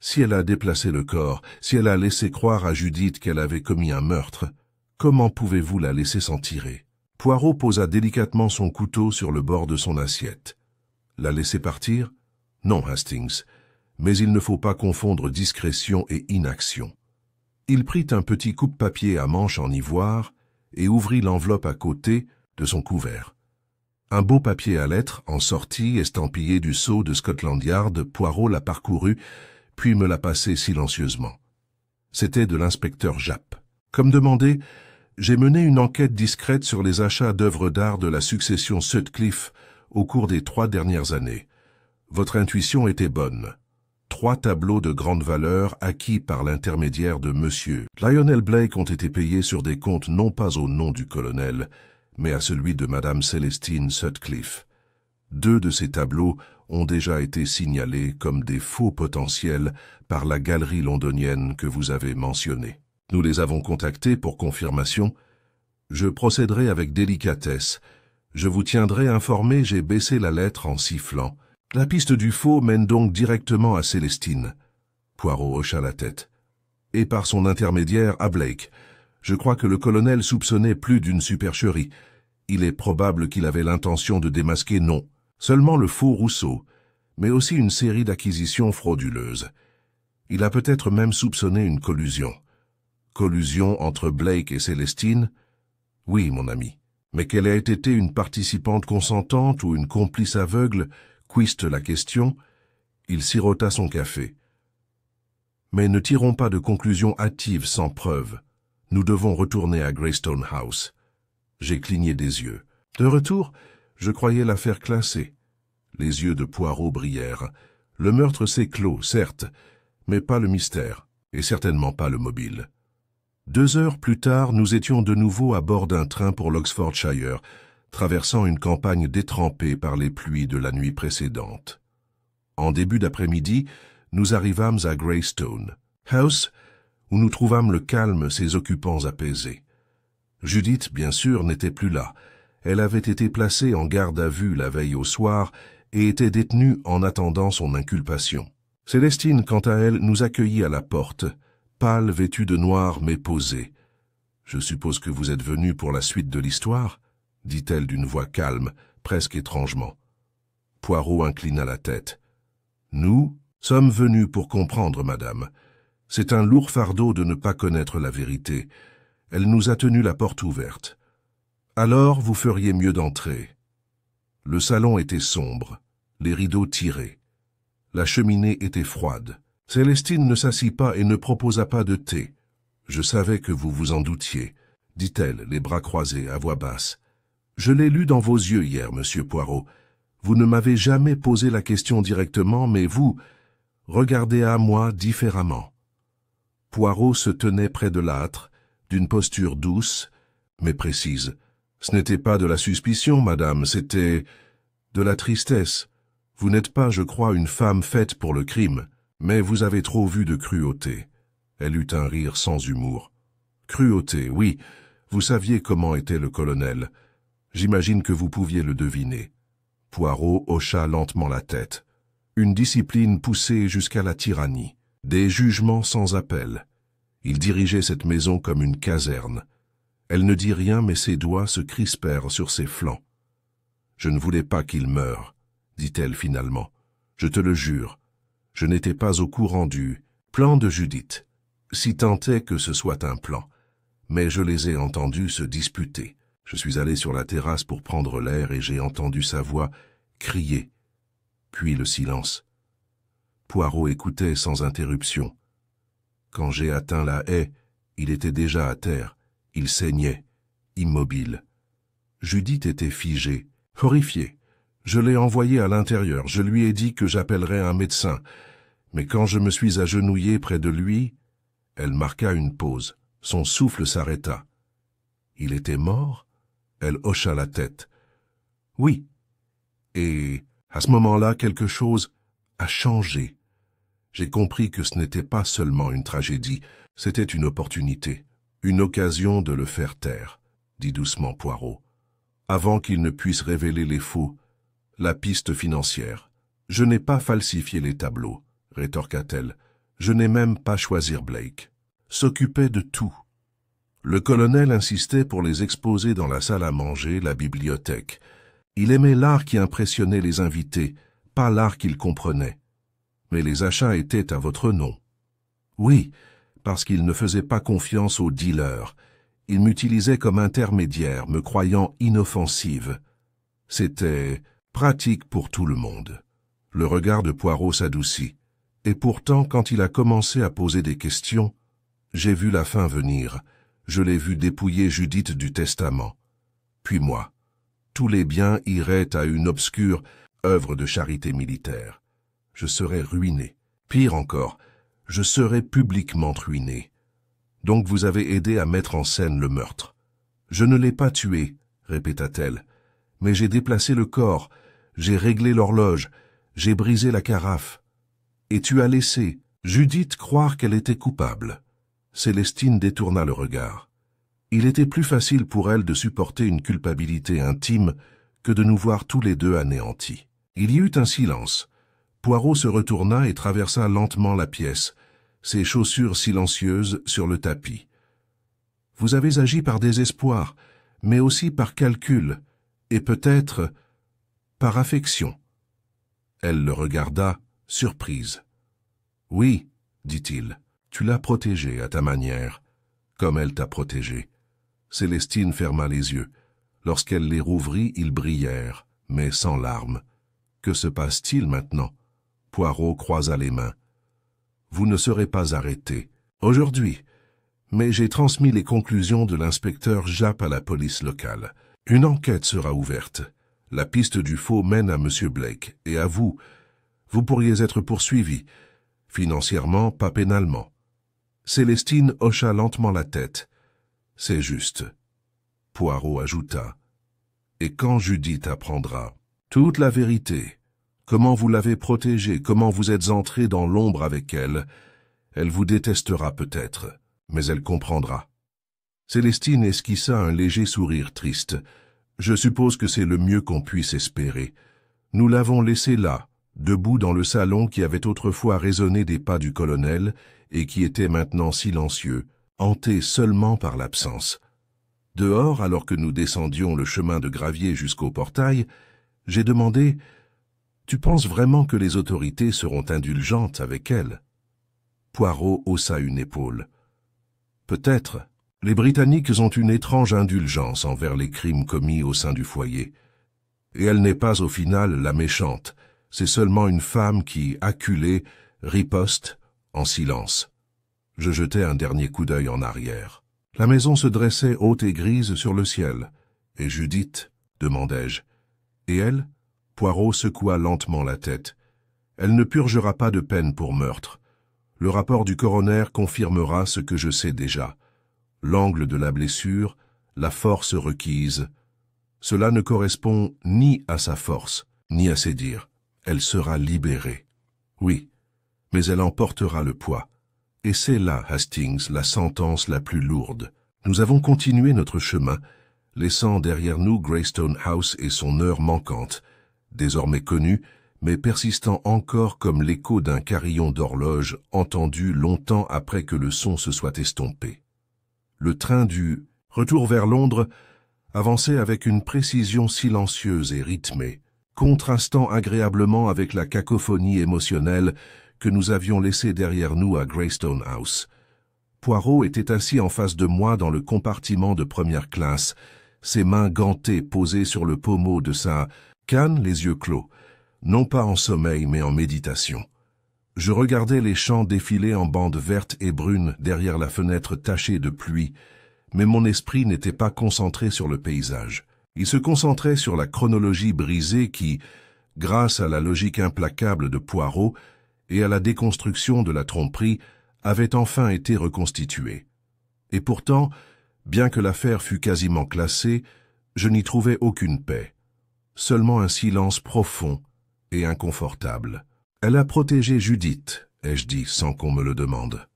si elle a déplacé le corps, si elle a laissé croire à Judith qu'elle avait commis un meurtre, comment pouvez-vous la laisser s'en tirer ?» Poirot posa délicatement son couteau sur le bord de son assiette. « La laisser partir? Non, Hastings, mais il ne faut pas confondre discrétion et inaction. » Il prit un petit coupe-papier à manche en ivoire et ouvrit l'enveloppe à côté de son couvert. Un beau papier à lettres en sortit, estampillé du sceau de Scotland Yard. Poirot la parcourut, puis me la passait silencieusement. C'était de l'inspecteur Japp. Comme demandé, j'ai mené une enquête discrète sur les achats d'œuvres d'art de la succession Sutcliffe au cours des 3 dernières années. Votre intuition était bonne. 3 tableaux de grande valeur acquis par l'intermédiaire de Monsieur Lionel Blake ont été payés sur des comptes non pas au nom du colonel, mais à celui de Madame Célestine Sutcliffe. 2 de ces tableaux ont déjà été signalés comme des faux potentiels par la galerie londonienne que vous avez mentionnée. Nous les avons contactés pour confirmation. Je procéderai avec délicatesse. Je vous tiendrai informé, j'ai baissé la lettre en sifflant. La piste du faux mène donc directement à Célestine. Poirot hocha la tête. Et par son intermédiaire à Blake. Je crois que le colonel soupçonnait plus d'une supercherie. Il est probable qu'il avait l'intention de démasquer non seulement le faux Rousseau, mais aussi une série d'acquisitions frauduleuses. Il a peut-être même soupçonné une collusion. Collusion entre Blake et Célestine? Oui, mon ami. Mais qu'elle ait été une participante consentante ou une complice aveugle, quiste la question, il sirota son café. Mais ne tirons pas de conclusions hâtives sans preuve. Nous devons retourner à Greystone House. J'ai cligné des yeux. De retour, je croyais l'affaire classée. Les yeux de Poirot brillèrent. Le meurtre s'est clos, certes, mais pas le mystère. et certainement pas le mobile. 2 heures plus tard, nous étions de nouveau à bord d'un train pour l'Oxfordshire, traversant une campagne détrempée par les pluies de la nuit précédente. En début d'après-midi, nous arrivâmes à Greystone House, où nous trouvâmes le calme, ses occupants apaisés. Judith, bien sûr, n'était plus là. Elle avait été placée en garde à vue la veille au soir et était détenue en attendant son inculpation. Célestine, quant à elle, nous accueillit à la porte, pâle, vêtue de noir, mais posée. « Je suppose que vous êtes venu pour la suite de l'histoire ?» dit-elle d'une voix calme, presque étrangement. Poirot inclina la tête. « Nous sommes venus pour comprendre, madame. C'est un lourd fardeau de ne pas connaître la vérité. Elle nous a tenu la porte ouverte. Alors vous feriez mieux d'entrer. » Le salon était sombre, les rideaux tirés. La cheminée était froide. Célestine ne s'assit pas et ne proposa pas de thé. « Je savais que vous vous en doutiez, » dit-elle, les bras croisés, à voix basse. « Je l'ai lu dans vos yeux hier, monsieur Poirot. Vous ne m'avez jamais posé la question directement, mais vous regardez à moi différemment. » Poirot se tenait près de l'âtre, d'une posture douce, mais précise. « Ce n'était pas de la suspicion, madame, c'était de la tristesse. Vous n'êtes pas, je crois, une femme faite pour le crime, mais vous avez trop vu de cruauté. » Elle eut un rire sans humour. « Cruauté, oui, vous saviez comment était le colonel. J'imagine que vous pouviez le deviner. » Poirot hocha lentement la tête. Une discipline poussée jusqu'à la tyrannie. Des jugements sans appel. Il dirigeait cette maison comme une caserne. Elle ne dit rien, mais ses doigts se crispèrent sur ses flancs. « Je ne voulais pas qu'il meure, » dit-elle finalement. « Je te le jure. Je n'étais pas au courant du plan de Judith, si tant est que ce soit un plan. Mais je les ai entendus se disputer. Je suis allé sur la terrasse pour prendre l'air et j'ai entendu sa voix crier. Puis le silence. Poirot écoutait sans interruption. Quand j'ai atteint la haie, il était déjà à terre. Il saignait, immobile. Judith était figée, horrifiée. Je l'ai envoyé à l'intérieur. Je lui ai dit que j'appellerais un médecin. Mais quand je me suis agenouillé près de lui, elle marqua une pause. Son souffle s'arrêta. Il était mort? Elle hocha la tête. Oui. Et à ce moment-là, quelque chose a changé. J'ai compris que ce n'était pas seulement une tragédie, c'était une opportunité, une occasion de le faire taire, dit doucement Poirot. Avant qu'il ne puisse révéler les faux, la piste financière. Je n'ai pas falsifié les tableaux, rétorqua-t-elle. Je n'ai même pas choisi Blake. S'occupait de tout. Le colonel insistait pour les exposer dans la salle à manger, la bibliothèque. Il aimait l'art qui impressionnait les invités, pas l'art qu'il comprenait. Mais les achats étaient à votre nom. Oui, parce qu'il ne faisait pas confiance aux dealers. Il m'utilisait comme intermédiaire, me croyant inoffensive. C'était pratique pour tout le monde. Le regard de Poirot s'adoucit. Et pourtant, quand il a commencé à poser des questions, j'ai vu la fin venir. Je l'ai vu dépouiller Judith du testament. Puis moi. Tous les biens iraient à une obscure œuvre de charité militaire. Je serais ruiné. Pire encore, je serais publiquement ruiné. Donc vous avez aidé à mettre en scène le meurtre. Je ne l'ai pas tué, répéta-t-elle, mais j'ai déplacé le corps, j'ai réglé l'horloge, j'ai brisé la carafe. Et tu as laissé Judith croire qu'elle était coupable. Célestine détourna le regard. Il était plus facile pour elle de supporter une culpabilité intime que de nous voir tous les deux anéantis. Il y eut un silence. Poirot se retourna et traversa lentement la pièce, ses chaussures silencieuses sur le tapis. « Vous avez agi par désespoir, mais aussi par calcul, et peut-être par affection. » Elle le regarda, surprise. « Oui, dit-il, tu l'as protégée à ta manière, comme elle t'a protégé. » Célestine ferma les yeux. Lorsqu'elle les rouvrit, ils brillèrent, mais sans larmes. « Que se passe-t-il maintenant ?» Poirot croisa les mains. « Vous ne serez pas arrêté. Aujourd'hui. Mais j'ai transmis les conclusions de l'inspecteur Japp à la police locale. Une enquête sera ouverte. La piste du faux mène à M. Blake et à vous. Vous pourriez être poursuivi. Financièrement, pas pénalement. Célestine hocha lentement la tête. « C'est juste. » Poirot ajouta. « Et quand Judith apprendra toute la vérité, comment vous l'avez protégée, comment vous êtes entré dans l'ombre avec elle, elle vous détestera peut-être, mais elle comprendra. » Célestine esquissa un léger sourire triste. « Je suppose que c'est le mieux qu'on puisse espérer. Nous l'avons laissé là, debout dans le salon qui avait autrefois résonné des pas du colonel et qui était maintenant silencieux, hanté seulement par l'absence. Dehors, alors que nous descendions le chemin de gravier jusqu'au portail, j'ai demandé « Tu penses vraiment que les autorités seront indulgentes avec elle ?» Poirot haussa une épaule. « Peut-être. Les Britanniques ont une étrange indulgence envers les crimes commis au sein du foyer. Et elle n'est pas au final la méchante, c'est seulement une femme qui, acculée, riposte en silence. » Je jetai un dernier coup d'œil en arrière. La maison se dressait haute et grise sur le ciel. « Et Judith ?» demandai-je. « Et elle ?» Poirot secoua lentement la tête. « Elle ne purgera pas de peine pour meurtre. Le rapport du coroner confirmera ce que je sais déjà. L'angle de la blessure, la force requise. Cela ne correspond ni à sa force, ni à ses dires. Elle sera libérée. Oui, mais elle en portera le poids. Et c'est là, Hastings, la sentence la plus lourde. Nous avons continué notre chemin, laissant derrière nous Greystone House et son heure manquante, désormais connue, mais persistant encore comme l'écho d'un carillon d'horloge entendu longtemps après que le son se soit estompé. Le train du retour vers Londres avançait avec une précision silencieuse et rythmée, contrastant agréablement avec la cacophonie émotionnelle que nous avions laissée derrière nous à Greystone House. Poirot était assis en face de moi dans le compartiment de première classe, ses mains gantées posées sur le pommeau de sa canne, les yeux clos, non pas en sommeil mais en méditation. Je regardais les champs défiler en bandes vertes et brunes derrière la fenêtre tachée de pluie, mais mon esprit n'était pas concentré sur le paysage. Il se concentrait sur la chronologie brisée qui, grâce à la logique implacable de Poirot et à la déconstruction de la tromperie, avait enfin été reconstituée. Et pourtant, bien que l'affaire fût quasiment classée, je n'y trouvais aucune paix, seulement un silence profond et inconfortable. « Elle a protégé Judith », ai-je dit sans qu'on me le demande.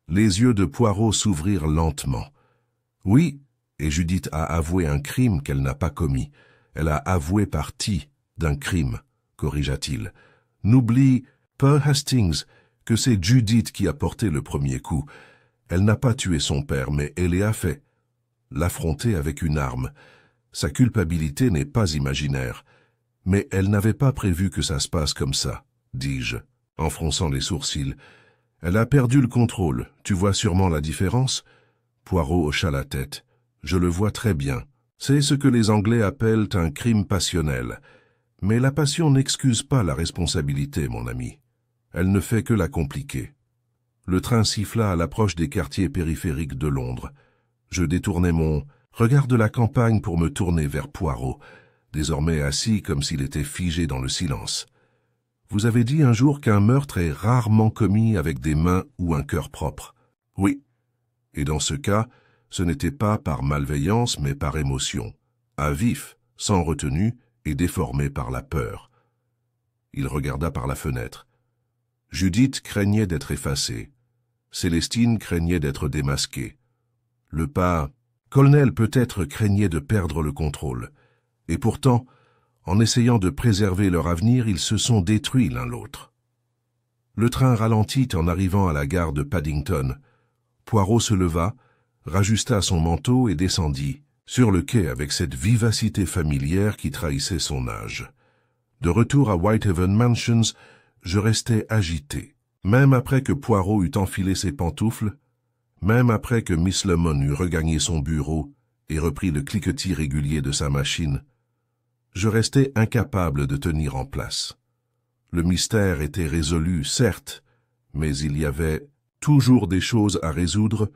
Les yeux de Poirot s'ouvrirent lentement. « Oui, et Judith a avoué un crime qu'elle n'a pas commis. Elle a avoué partie d'un crime, corrigea-t-il. N'oublie pas, Hastings, que c'est Judith qui a porté le premier coup. Elle n'a pas tué son père, mais elle a fait. L'affronter avec une arme. Sa culpabilité n'est pas imaginaire. Mais elle n'avait pas prévu que ça se passe comme ça, dis-je, en fronçant les sourcils. Elle a perdu le contrôle. Tu vois sûrement la différence ? Poirot hocha la tête. Je le vois très bien. C'est ce que les Anglais appellent un crime passionnel. Mais la passion n'excuse pas la responsabilité, mon ami. Elle ne fait que la compliquer. Le train siffla à l'approche des quartiers périphériques de Londres. Je détournai mon regard de la campagne pour me tourner vers Poirot, désormais assis comme s'il était figé dans le silence. Vous avez dit un jour qu'un meurtre est rarement commis avec des mains ou un cœur propre. Oui. Et dans ce cas, ce n'était pas par malveillance mais par émotion, à vif, sans retenue et déformé par la peur. Il regarda par la fenêtre. Judith craignait d'être effacée. Célestine craignait d'être démasquée. Le colonel peut-être craignait de perdre le contrôle. Et pourtant, en essayant de préserver leur avenir, ils se sont détruits l'un l'autre. Le train ralentit en arrivant à la gare de Paddington. Poirot se leva, rajusta son manteau et descendit, sur le quai avec cette vivacité familière qui trahissait son âge. De retour à Whitehaven Mansions, je restais agité. Même après que Poirot eut enfilé ses pantoufles, même après que Miss Lemon eut regagné son bureau et repris le cliquetis régulier de sa machine, je restais incapable de tenir en place. Le mystère était résolu, certes, mais il y avait toujours des choses à résoudre,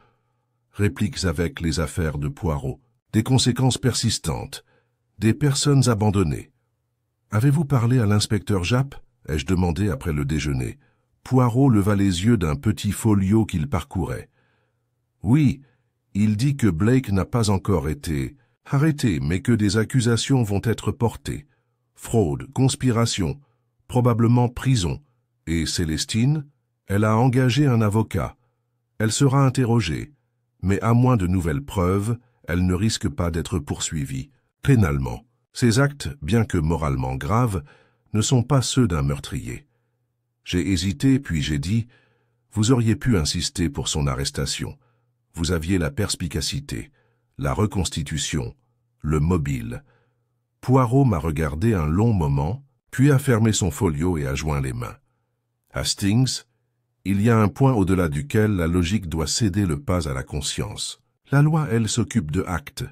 répliques avec les affaires de Poirot, des conséquences persistantes, des personnes abandonnées. « Avez-vous parlé à l'inspecteur Japp ?» ai-je demandé après le déjeuner. Poirot leva les yeux d'un petit folio qu'il parcourait. Oui, il dit que Blake n'a pas encore été arrêté, mais que des accusations vont être portées. Fraude, conspiration, probablement prison. Et Célestine, elle a engagé un avocat. Elle sera interrogée, mais à moins de nouvelles preuves, elle ne risque pas d'être poursuivie pénalement. Ces actes, bien que moralement graves, ne sont pas ceux d'un meurtrier. J'ai hésité, puis j'ai dit, vous auriez pu insister pour son arrestation. Vous aviez la perspicacité, la reconstitution, le mobile. Poirot m'a regardé un long moment, puis a fermé son folio et a joint les mains. Hastings, il y a un point au-delà duquel la logique doit céder le pas à la conscience. La loi, elle, s'occupe de actes.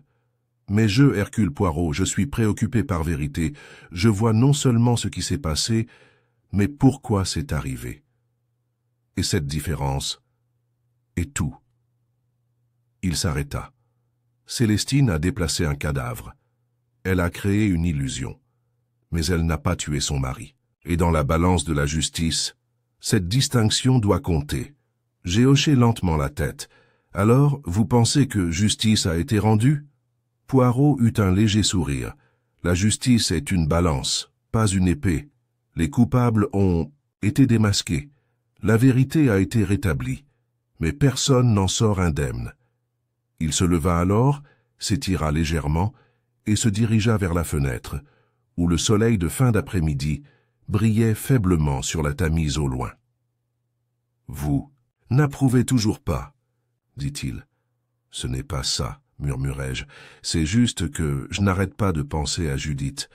Mais je, Hercule Poirot, je suis préoccupé par vérité. Je vois non seulement ce qui s'est passé, mais pourquoi c'est arrivé. Et cette différence est tout. Il s'arrêta. Célestine a déplacé un cadavre. Elle a créé une illusion. Mais elle n'a pas tué son mari. Et dans la balance de la justice, cette distinction doit compter. J'ai hoché lentement la tête. Alors, vous pensez que justice a été rendue? Poirot eut un léger sourire. La justice est une balance, pas une épée. Les coupables ont été démasqués. La vérité a été rétablie. Mais personne n'en sort indemne. Il se leva alors, s'étira légèrement et se dirigea vers la fenêtre, où le soleil de fin d'après-midi brillait faiblement sur la Tamise au loin. « Vous n'approuvez toujours pas, dit-il. « Ce n'est pas ça, murmurai-je. C'est juste que je n'arrête pas de penser à Judith.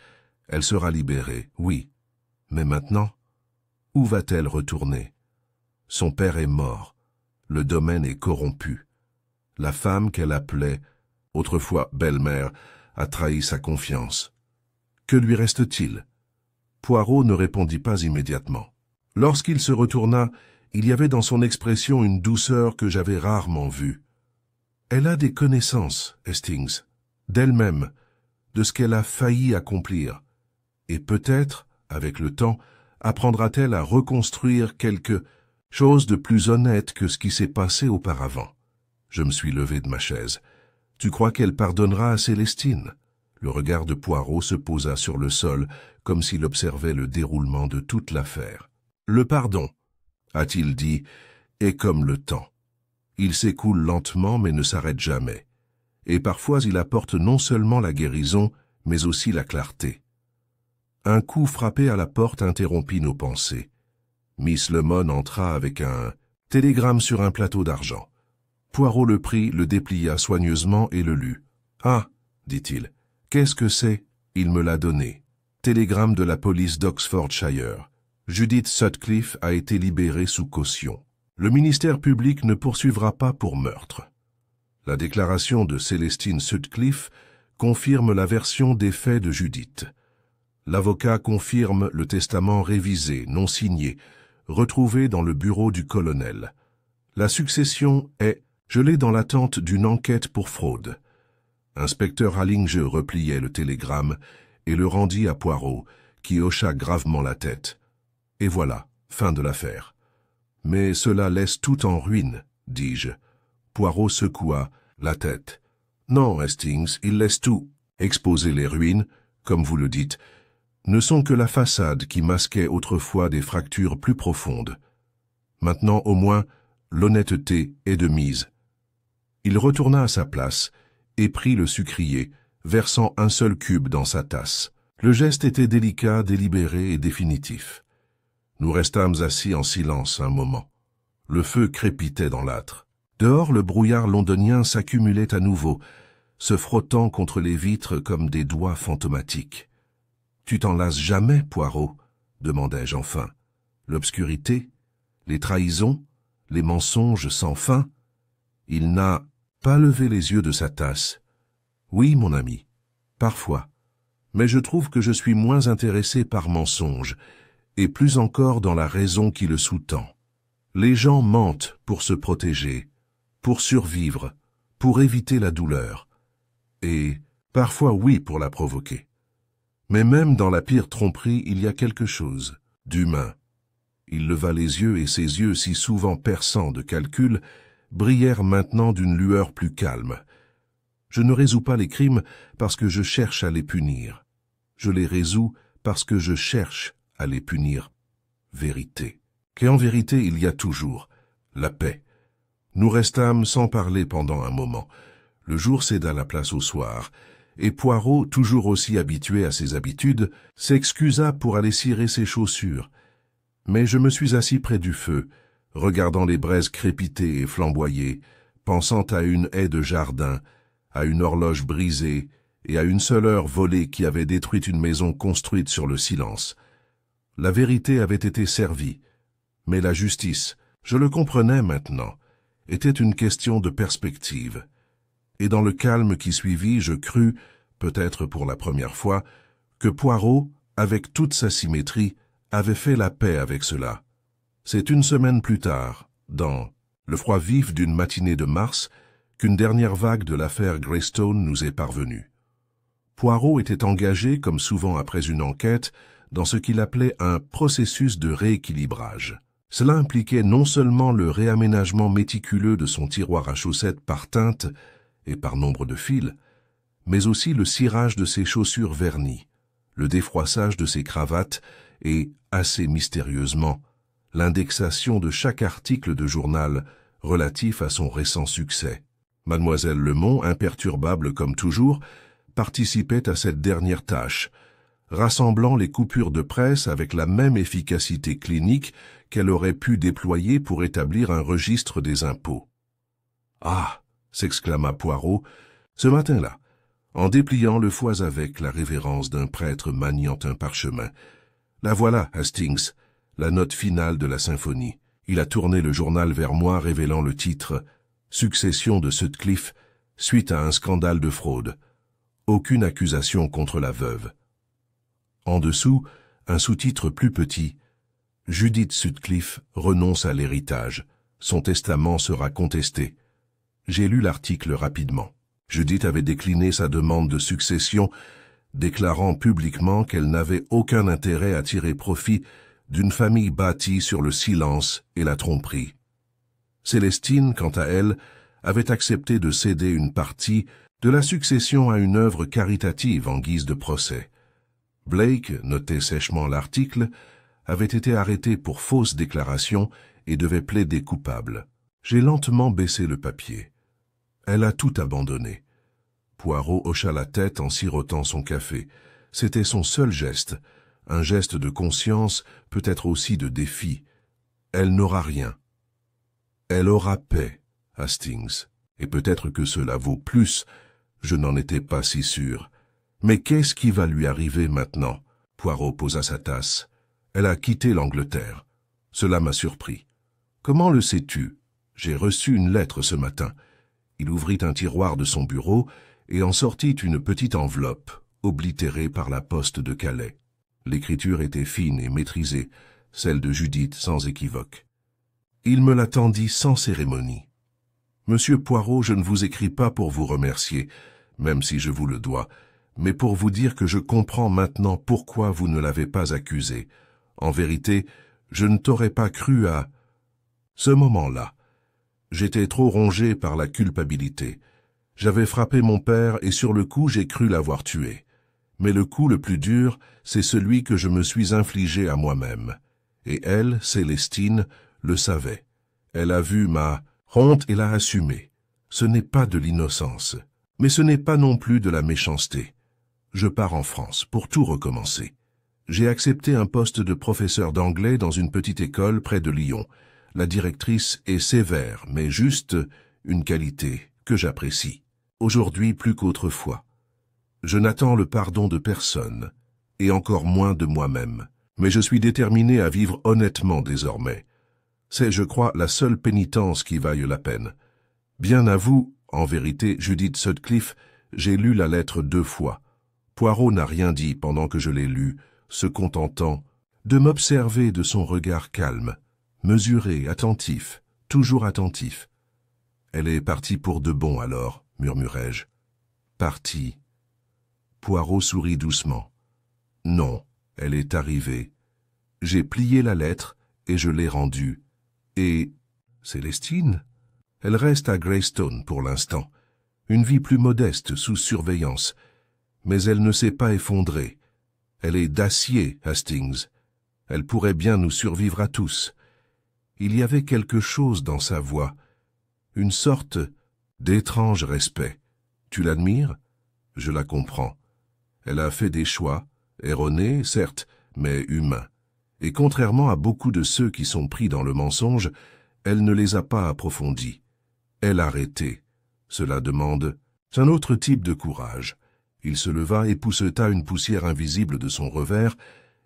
Elle sera libérée, oui. Mais maintenant, où va-t-elle retourner? Son père est mort. Le domaine est corrompu. La femme qu'elle appelait, autrefois belle-mère, a trahi sa confiance. Que lui reste-t-il? Poirot ne répondit pas immédiatement. Lorsqu'il se retourna, il y avait dans son expression une douceur que j'avais rarement vue. Elle a des connaissances, Hastings, d'elle-même, de ce qu'elle a failli accomplir. Et peut-être, avec le temps, apprendra-t-elle à reconstruire quelque chose de plus honnête que ce qui s'est passé auparavant. Je me suis levé de ma chaise. Tu crois qu'elle pardonnera à Célestine? Le regard de Poirot se posa sur le sol, comme s'il observait le déroulement de toute l'affaire. Le pardon, a-t-il dit, est comme le temps. Il s'écoule lentement mais ne s'arrête jamais. Et parfois il apporte non seulement la guérison, mais aussi la clarté. Un coup frappé à la porte interrompit nos pensées. Miss Lemon entra avec un télégramme sur un plateau d'argent. Poirot le prit, le déplia soigneusement et le lut. « Ah, dit-il, qu'est-ce que c'est ?» Il me l'a donné. Télégramme de la police d'Oxfordshire. Judith Sutcliffe a été libérée sous caution. Le ministère public ne poursuivra pas pour meurtre. La déclaration de Célestine Sutcliffe confirme la version des faits de Judith. L'avocat confirme le testament révisé, non signé, retrouvé dans le bureau du colonel. La succession est gelée dans l'attente d'une enquête pour fraude. Inspecteur Hallinge repliait le télégramme et le rendit à Poirot, qui hocha gravement la tête. Et voilà, fin de l'affaire. Mais cela laisse tout en ruine, dis-je. Poirot secoua la tête. Non, Hastings, il laisse tout. Exposer les ruines, comme vous le dites, ne sont que la façade qui masquait autrefois des fractures plus profondes. Maintenant, au moins, l'honnêteté est de mise. Il retourna à sa place et prit le sucrier, versant un seul cube dans sa tasse. Le geste était délicat, délibéré et définitif. Nous restâmes assis en silence un moment. Le feu crépitait dans l'âtre. Dehors, le brouillard londonien s'accumulait à nouveau, se frottant contre les vitres comme des doigts fantomatiques. « Tu t'en lasses jamais, Poirot ?» demandai-je enfin. « L'obscurité, les trahisons, les mensonges sans fin ?» Il n'a pas levé les yeux de sa tasse. « Oui, mon ami, parfois. Mais je trouve que je suis moins intéressé par mensonges, et plus encore dans la raison qui le sous-tend. Les gens mentent pour se protéger, pour survivre, pour éviter la douleur, et parfois oui pour la provoquer. Mais même dans la pire tromperie, il y a quelque chose d'humain. Il leva les yeux et ses yeux, si souvent perçants de calcul, brillèrent maintenant d'une lueur plus calme. Je ne résous pas les crimes parce que je cherche à les punir. Je les résous parce que je cherche à les punir. Vérité. Qu'en vérité il y a toujours la paix. Nous restâmes sans parler pendant un moment. Le jour céda la place au soir, et Poirot, toujours aussi habitué à ses habitudes, s'excusa pour aller cirer ses chaussures. Mais je me suis assis près du feu, regardant les braises crépiter et flamboyer, pensant à une haie de jardin, à une horloge brisée et à une seule heure volée qui avait détruit une maison construite sur le silence. La vérité avait été servie, mais la justice, je le comprenais maintenant, était une question de perspective. Et dans le calme qui suivit, je crus, peut-être pour la première fois, que Poirot, avec toute sa symétrie, avait fait la paix avec cela. C'est une semaine plus tard, dans le froid vif d'une matinée de mars, qu'une dernière vague de l'affaire Greystone nous est parvenue. Poirot était engagé, comme souvent après une enquête, dans ce qu'il appelait un processus de rééquilibrage. Cela impliquait non seulement le réaménagement méticuleux de son tiroir à chaussettes par teinte et par nombre de fils, mais aussi le cirage de ses chaussures vernies, le défroissage de ses cravates et, assez mystérieusement, l'indexation de chaque article de journal relatif à son récent succès. Mademoiselle Lemont, imperturbable comme toujours, participait à cette dernière tâche, rassemblant les coupures de presse avec la même efficacité clinique qu'elle aurait pu déployer pour établir un registre des impôts. « Ah !» s'exclama Poirot, ce matin-là, en dépliant le foie avec la révérence d'un prêtre maniant un parchemin. « La voilà, Hastings, la note finale de la symphonie. » Il a tourné le journal vers moi, révélant le titre « Succession de Sutcliffe, suite à un scandale de fraude. Aucune accusation contre la veuve. » En dessous, un sous-titre plus petit « Judith Sutcliffe renonce à l'héritage. Son testament sera contesté. » J'ai lu l'article rapidement. Judith avait décliné sa demande de succession, déclarant publiquement qu'elle n'avait aucun intérêt à tirer profit d'une famille bâtie sur le silence et la tromperie. Célestine, quant à elle, avait accepté de céder une partie de la succession à une œuvre caritative en guise de procès. Blake, notait sèchement l'article, avait été arrêté pour fausse déclaration et devait plaider coupable. J'ai lentement baissé le papier. Elle a tout abandonné. Poirot hocha la tête en sirotant son café. C'était son seul geste, un geste de conscience, peut-être aussi de défi. Elle n'aura rien. Elle aura paix, Hastings, et peut-être que cela vaut plus, je n'en étais pas si sûr. Mais qu'est-ce qui va lui arriver maintenant? Poirot posa sa tasse. Elle a quitté l'Angleterre. Cela m'a surpris. Comment le sais-tu? J'ai reçu une lettre ce matin. Il ouvrit un tiroir de son bureau et en sortit une petite enveloppe, oblitérée par la poste de Calais. L'écriture était fine et maîtrisée, celle de Judith sans équivoque. Il me la tendit sans cérémonie. « Monsieur Poirot, je ne vous écris pas pour vous remercier, même si je vous le dois, mais pour vous dire que je comprends maintenant pourquoi vous ne l'avez pas accusé. En vérité, je ne t'aurais pas cru à... » Ce moment-là, j'étais trop rongé par la culpabilité. J'avais frappé mon père et sur le coup j'ai cru l'avoir tué. Mais le coup le plus dur, c'est celui que je me suis infligé à moi-même. Et elle, Célestine, le savait. Elle a vu ma honte et l'a assumée. Ce n'est pas de l'innocence, mais ce n'est pas non plus de la méchanceté. Je pars en France pour tout recommencer. J'ai accepté un poste de professeur d'anglais dans une petite école près de Lyon. La directrice est sévère, mais juste, une qualité que j'apprécie. Aujourd'hui plus qu'autrefois. Je n'attends le pardon de personne, et encore moins de moi-même. Mais je suis déterminé à vivre honnêtement désormais. C'est, je crois, la seule pénitence qui vaille la peine. Bien à vous, en vérité, Judith Sutcliffe, j'ai lu la lettre 2 fois. Poirot n'a rien dit pendant que je l'ai lue, se contentant de m'observer de son regard calme, mesuré, attentif, toujours attentif. Elle est partie pour de bon alors, murmurai-je. Partie. Poirot sourit doucement. Non, elle est arrivée. J'ai plié la lettre et je l'ai rendue. Et Célestine? Elle reste à Greystone pour l'instant. Une vie plus modeste, sous surveillance. Mais elle ne s'est pas effondrée. Elle est d'acier, Hastings. Elle pourrait bien nous survivre à tous. Il y avait quelque chose dans sa voix, une sorte d'étrange respect. Tu l'admires? Je la comprends. Elle a fait des choix, erronés, certes, mais humains. Et contrairement à beaucoup de ceux qui sont pris dans le mensonge, elle ne les a pas approfondis. Elle a arrêté. Cela demande un autre type de courage. Il se leva, épousseta une poussière invisible de son revers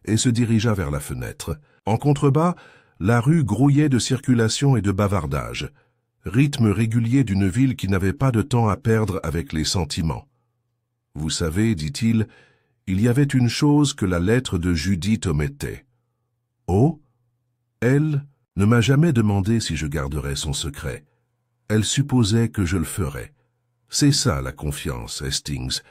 et se dirigea vers la fenêtre. En contrebas, la rue grouillait de circulation et de bavardage, rythme régulier d'une ville qui n'avait pas de temps à perdre avec les sentiments. « Vous savez, dit-il, il y avait une chose que la lettre de Judith omettait. »« Oh » Elle ne m'a jamais demandé si je garderais son secret. Elle supposait que je le ferais. C'est ça la confiance, Hastings,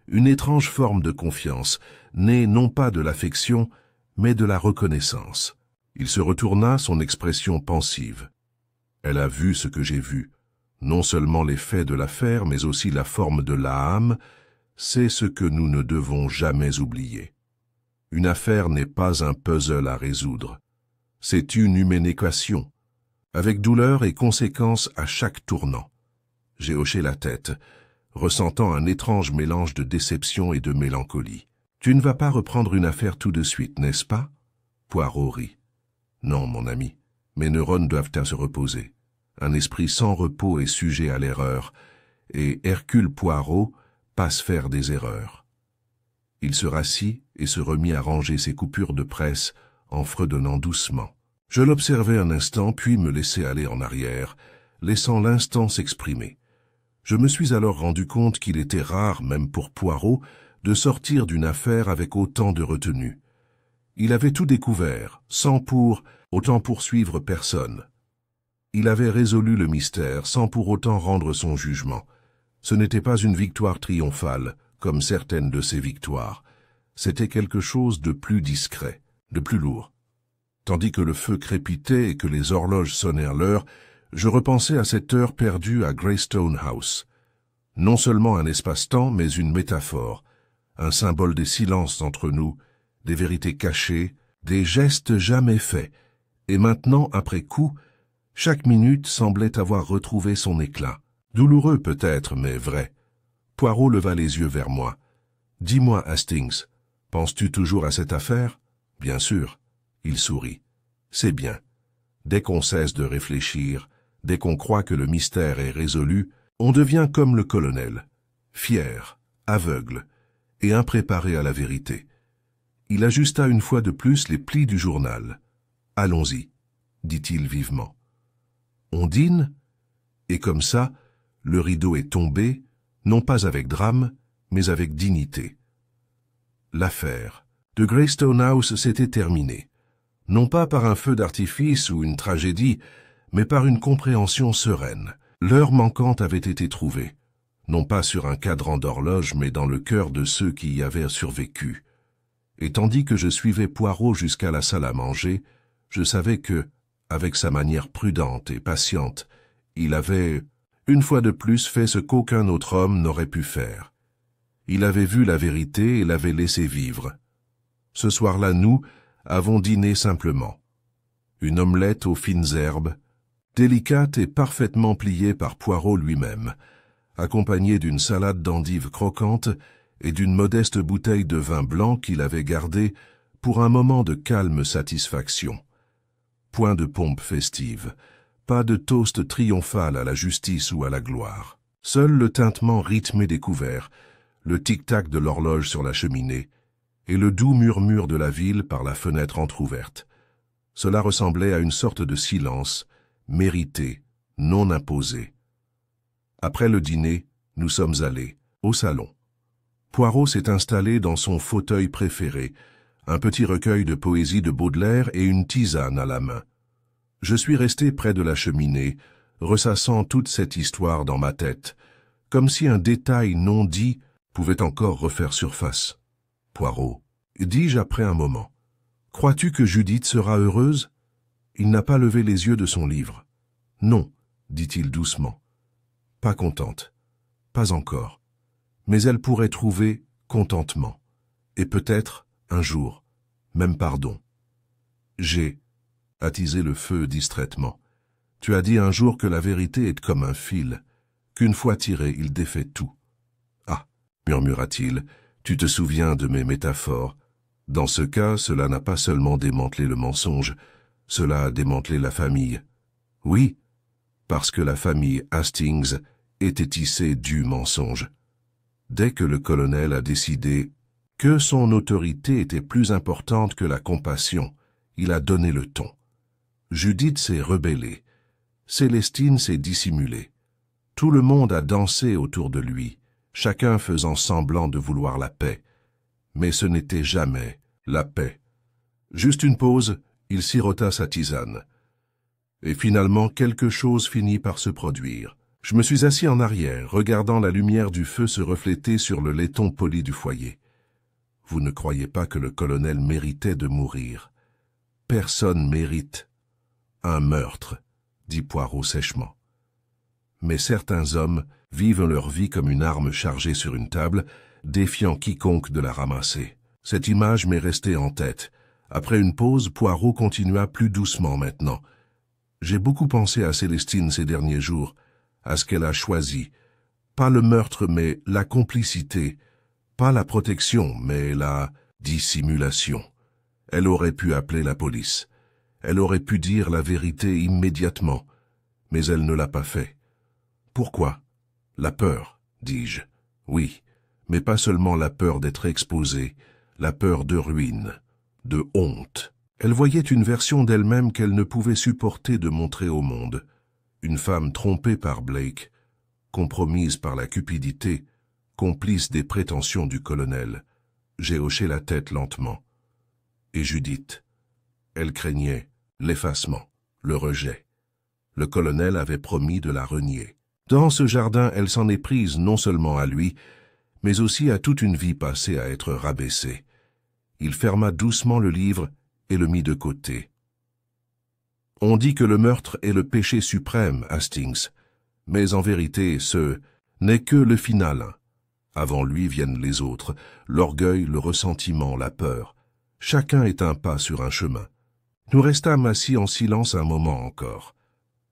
une étrange forme de confiance, née non pas de l'affection, mais de la reconnaissance. Il se retourna, son expression pensive. Elle a vu ce que j'ai vu, non seulement les faits de l'affaire, mais aussi la forme de l'âme, c'est ce que nous ne devons jamais oublier. Une affaire n'est pas un puzzle à résoudre, c'est une humaine équation, avec douleur et conséquences à chaque tournant. J'ai hoché la tête, ressentant un étrange mélange de déception et de mélancolie. « Tu ne vas pas reprendre une affaire tout de suite, n'est-ce pas ?» Poirot rit. « Non, mon ami, mes neurones doivent se reposer. Un esprit sans repos est sujet à l'erreur, et Hercule Poirot passe faire des erreurs. » Il se rassit et se remit à ranger ses coupures de presse en fredonnant doucement. Je l'observai un instant, puis me laissai aller en arrière, laissant l'instant s'exprimer. Je me suis alors rendu compte qu'il était rare, même pour Poirot, de sortir d'une affaire avec autant de retenue. Il avait tout découvert, sans pour autant poursuivre personne. Il avait résolu le mystère, sans pour autant rendre son jugement. Ce n'était pas une victoire triomphale, comme certaines de ses victoires. C'était quelque chose de plus discret, de plus lourd. Tandis que le feu crépitait et que les horloges sonnèrent l'heure, je repensais à cette heure perdue à Greystone House. Non seulement un espace-temps, mais une métaphore, un symbole des silences entre nous, des vérités cachées, des gestes jamais faits. Et maintenant, après coup, chaque minute semblait avoir retrouvé son éclat. Douloureux peut-être, mais vrai. Poirot leva les yeux vers moi. « Dis-moi, Hastings, penses-tu toujours à cette affaire ?»« Bien sûr. » Il sourit. « C'est bien. Dès qu'on cesse de réfléchir, dès qu'on croit que le mystère est résolu, on devient comme le colonel, fier, aveugle et impréparé à la vérité. » Il ajusta une fois de plus les plis du journal. « Allons-y, » dit-il vivement. On dîne, et comme ça, le rideau est tombé, non pas avec drame, mais avec dignité. L'affaire de Greystone House s'était terminée, non pas par un feu d'artifice ou une tragédie, mais par une compréhension sereine. L'heure manquante avait été trouvée, non pas sur un cadran d'horloge, mais dans le cœur de ceux qui y avaient survécu. Et tandis que je suivais Poirot jusqu'à la salle à manger, je savais que, avec sa manière prudente et patiente, il avait, une fois de plus, fait ce qu'aucun autre homme n'aurait pu faire. Il avait vu la vérité et l'avait laissé vivre. Ce soir-là, nous avons dîné simplement. Une omelette aux fines herbes, délicate et parfaitement pliée par Poirot lui-même, accompagnée d'une salade d'endives croquantes et d'une modeste bouteille de vin blanc qu'il avait gardée pour un moment de calme satisfaction. Point de pompe festive, pas de toast triomphal à la justice ou à la gloire. Seul le tintement rythmé des couverts, le tic-tac de l'horloge sur la cheminée et le doux murmure de la ville par la fenêtre entr'ouverte. Cela ressemblait à une sorte de silence, mérité, non imposé. Après le dîner, nous sommes allés au salon. Poirot s'est installé dans son fauteuil préféré, un petit recueil de poésie de Baudelaire et une tisane à la main. Je suis resté près de la cheminée, ressassant toute cette histoire dans ma tête, comme si un détail non dit pouvait encore refaire surface. « Poirot, dis-je après un moment, crois-tu que Judith sera heureuse ?» Il n'a pas levé les yeux de son livre. « Non, dit-il doucement. Pas contente. Pas encore. Mais elle pourrait trouver contentement. Et peut-être, un jour, même pardon. J'ai attisé le feu distraitement. Tu as dit un jour que la vérité est comme un fil, qu'une fois tiré, il défait tout. Ah, murmura-t-il, tu te souviens de mes métaphores. Dans ce cas, cela n'a pas seulement démantelé le mensonge, cela a démantelé la famille. Oui, parce que la famille Hastings était tissée du mensonge. Dès que le colonel a décidé que son autorité était plus importante que la compassion, il a donné le ton. Judith s'est rebellée. Célestine s'est dissimulée. Tout le monde a dansé autour de lui, chacun faisant semblant de vouloir la paix. Mais ce n'était jamais la paix. Juste une pause, il sirota sa tisane. Et finalement, quelque chose finit par se produire. Je me suis assis en arrière, regardant la lumière du feu se refléter sur le laiton poli du foyer. Vous ne croyez pas que le colonel méritait de mourir. Personne mérite un meurtre, dit Poirot sèchement. Mais certains hommes vivent leur vie comme une arme chargée sur une table, défiant quiconque de la ramasser. Cette image m'est restée en tête. Après une pause, Poirot continua plus doucement maintenant. J'ai beaucoup pensé à Célestine ces derniers jours, à ce qu'elle a choisi. Pas le meurtre, mais la complicité. Pas la protection, mais la dissimulation. Elle aurait pu appeler la police. Elle aurait pu dire la vérité immédiatement, mais elle ne l'a pas fait. Pourquoi? La peur, dis-je. Oui, mais pas seulement la peur d'être exposée, la peur de ruine, de honte. Elle voyait une version d'elle-même qu'elle ne pouvait supporter de montrer au monde. Une femme trompée par Blake, compromise par la cupidité, complice des prétentions du colonel. J'ai hoché la tête lentement. Et Judith? Elle craignait l'effacement, le rejet. Le colonel avait promis de la renier. Dans ce jardin, elle s'en est prise non seulement à lui, mais aussi à toute une vie passée à être rabaissée. Il ferma doucement le livre et le mit de côté. On dit que le meurtre est le péché suprême, Hastings, mais en vérité, ce n'est que le final. Avant lui viennent les autres, l'orgueil, le ressentiment, la peur. Chacun est un pas sur un chemin. Nous restâmes assis en silence un moment encore.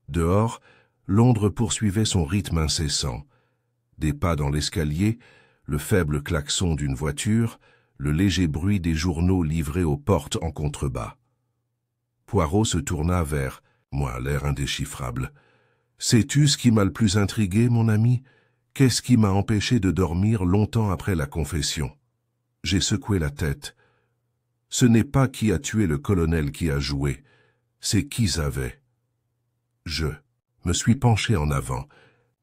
Dehors, Londres poursuivait son rythme incessant. Des pas dans l'escalier, le faible klaxon d'une voiture, le léger bruit des journaux livrés aux portes en contrebas. Poirot se tourna vers moi, l'air indéchiffrable. « Sais-tu ce qui m'a le plus intrigué, mon ami? Qu'est-ce qui m'a empêché de dormir longtemps après la confession ?» J'ai secoué la tête. Ce n'est pas qui a tué le colonel qui a joué, c'est qu'ils avaient. Je me suis penché en avant.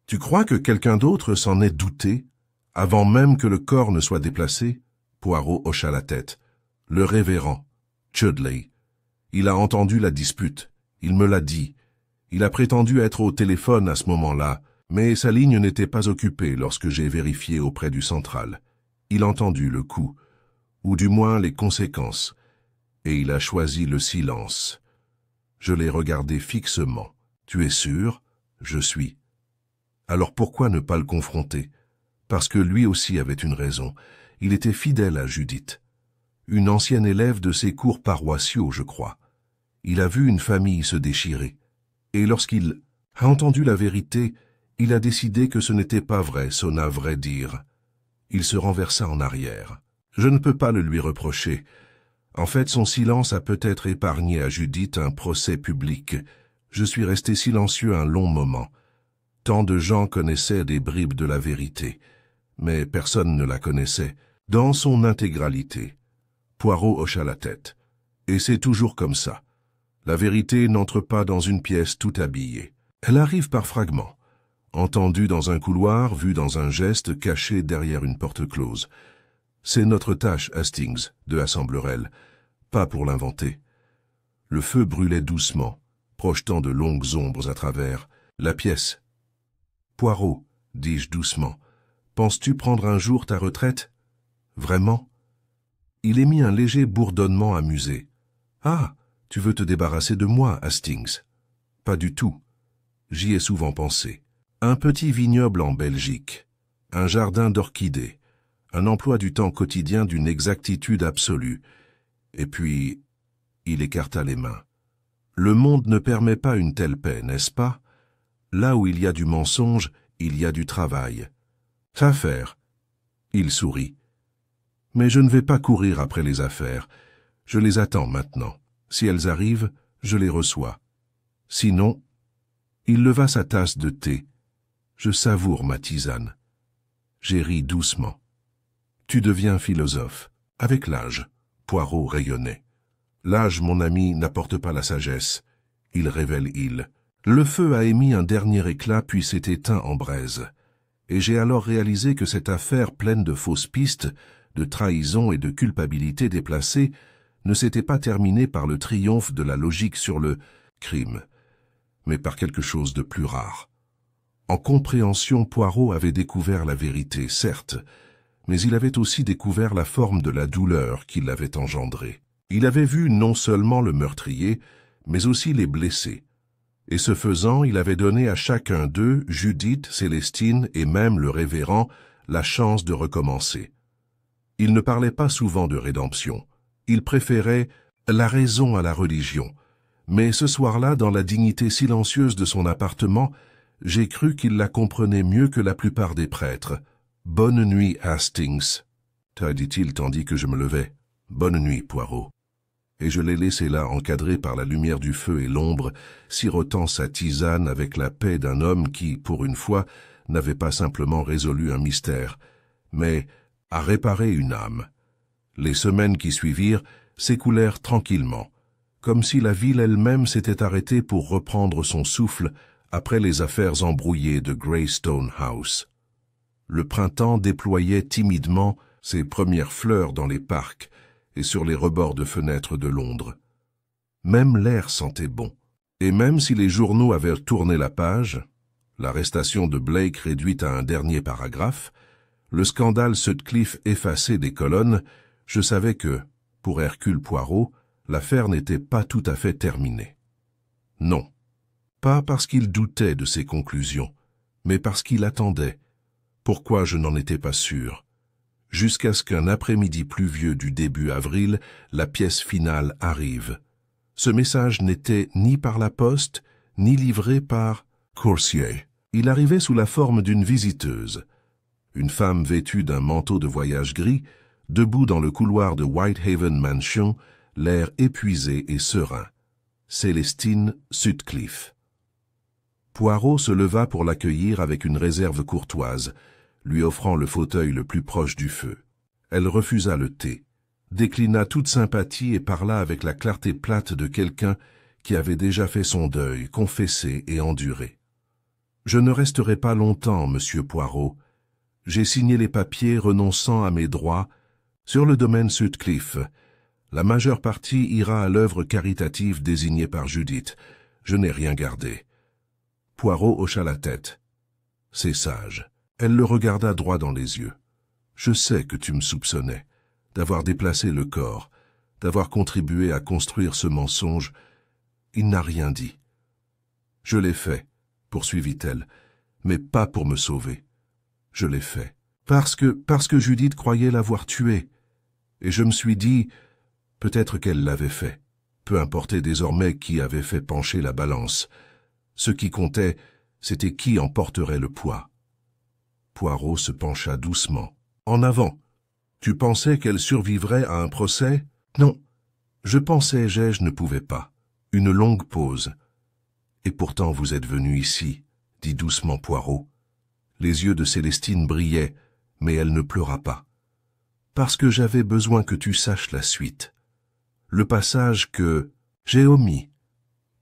Tu crois que quelqu'un d'autre s'en est douté, avant même que le corps ne soit déplacé? Poirot hocha la tête. Le révérend, Chudley. Il a entendu la dispute, il me l'a dit. Il a prétendu être au téléphone à ce moment-là, mais sa ligne n'était pas occupée lorsque j'ai vérifié auprès du central. Il a entendu le coup, ou du moins les conséquences, et il a choisi le silence. Je l'ai regardé fixement. Tu es sûr? Je suis. Alors pourquoi ne pas le confronter? Parce que lui aussi avait une raison. Il était fidèle à Judith. Une ancienne élève de ses cours paroissiaux, je crois. Il a vu une famille se déchirer. Et lorsqu'il a entendu la vérité, il a décidé que ce n'était pas vrai, sonna vrai dire. Il se renversa en arrière. Je ne peux pas le lui reprocher. En fait, son silence a peut-être épargné à Judith un procès public. Je suis resté silencieux un long moment. Tant de gens connaissaient des bribes de la vérité, mais personne ne la connaissait, dans son intégralité. Poirot hocha la tête. Et c'est toujours comme ça. La vérité n'entre pas dans une pièce tout habillée. Elle arrive par fragments, entendue dans un couloir, vue dans un geste, caché derrière une porte close. C'est notre tâche, Hastings, de Assemblerel, pas pour l'inventer. Le feu brûlait doucement, projetant de longues ombres à travers la pièce. Poirot, dis-je doucement, penses-tu prendre un jour ta retraite? Vraiment? Il émit un léger bourdonnement amusé. Ah, Tu veux te débarrasser de moi, Hastings? Pas du tout. J'y ai souvent pensé. Un petit vignoble en Belgique, un jardin d'orchidées, un emploi du temps quotidien d'une exactitude absolue. Et puis, il écarta les mains. Le monde ne permet pas une telle paix, n'est-ce pas? Là où il y a du mensonge, il y a du travail. Affaires. Il sourit. Mais je ne vais pas courir après les affaires. Je les attends maintenant. Si elles arrivent, je les reçois. Sinon, il leva sa tasse de thé. Je savoure ma tisane. J'ai ri doucement. Tu deviens philosophe. Avec l'âge. Poirot rayonnait. L'âge, mon ami, n'apporte pas la sagesse. Il révèle il. Le feu a émis un dernier éclat puis s'est éteint en braise. Et j'ai alors réalisé que cette affaire pleine de fausses pistes, de trahison et de culpabilité déplacée ne s'était pas terminée par le triomphe de la logique sur le crime, mais par quelque chose de plus rare. En compréhension, Poirot avait découvert la vérité, certes, mais il avait aussi découvert la forme de la douleur qui l'avait engendrée. Il avait vu non seulement le meurtrier, mais aussi les blessés. Et ce faisant, il avait donné à chacun d'eux, Judith, Célestine et même le révérend, la chance de recommencer. Il ne parlait pas souvent de rédemption. Il préférait la raison à la religion. Mais ce soir-là, dans la dignité silencieuse de son appartement, j'ai cru qu'il la comprenait mieux que la plupart des prêtres. « Bonne nuit, Hastings », dit-il tandis que je me levais. « Bonne nuit, Poirot. » Et je l'ai laissé là, encadré par la lumière du feu et l'ombre, sirotant sa tisane avec la paix d'un homme qui, pour une fois, n'avait pas simplement résolu un mystère, mais a réparé une âme. Les semaines qui suivirent s'écoulèrent tranquillement, comme si la ville elle-même s'était arrêtée pour reprendre son souffle après les affaires embrouillées de Greystone House. Le printemps déployait timidement ses premières fleurs dans les parcs et sur les rebords de fenêtres de Londres. Même l'air sentait bon, et même si les journaux avaient tourné la page, l'arrestation de Blake réduite à un dernier paragraphe, le scandale Sutcliffe effacé des colonnes, je savais que, pour Hercule Poirot, l'affaire n'était pas tout à fait terminée. Non, pas parce qu'il doutait de ses conclusions, mais parce qu'il attendait. Pourquoi je n'en étais pas sûr? Jusqu'à ce qu'un après-midi pluvieux du début avril, la pièce finale arrive. Ce message n'était ni par la poste, ni livré par coursier. Il arrivait sous la forme d'une visiteuse. Une femme vêtue d'un manteau de voyage gris, debout dans le couloir de Whitehaven Mansion, l'air épuisé et serein. Célestine Sutcliffe. Poirot se leva pour l'accueillir avec une réserve courtoise, lui offrant le fauteuil le plus proche du feu. Elle refusa le thé, déclina toute sympathie et parla avec la clarté plate de quelqu'un qui avait déjà fait son deuil, confessé et enduré. « Je ne resterai pas longtemps, monsieur Poirot. J'ai signé les papiers renonçant à mes droits sur le domaine Sutcliffe. La majeure partie ira à l'œuvre caritative désignée par Judith. Je n'ai rien gardé. » Poirot hocha la tête. « C'est sage. » Elle le regarda droit dans les yeux. « Je sais que tu me soupçonnais, d'avoir déplacé le corps, d'avoir contribué à construire ce mensonge. Il n'a rien dit. »« Je l'ai fait, » poursuivit-elle, « mais pas pour me sauver. Je l'ai fait. Parce que Judith croyait l'avoir tué. Et je me suis dit, peut-être qu'elle l'avait fait. Peu importait désormais qui avait fait pencher la balance. Ce qui comptait, c'était qui en porterait le poids. » Poirot se pencha doucement. « En avant. Tu pensais qu'elle survivrait à un procès? »« Non. Je pensais, je ne pouvais pas. » Une longue pause. « Et pourtant vous êtes venu ici, » dit doucement Poirot. Les yeux de Célestine brillaient, mais elle ne pleura pas. « Parce que j'avais besoin que tu saches la suite. Le passage que j'ai omis. »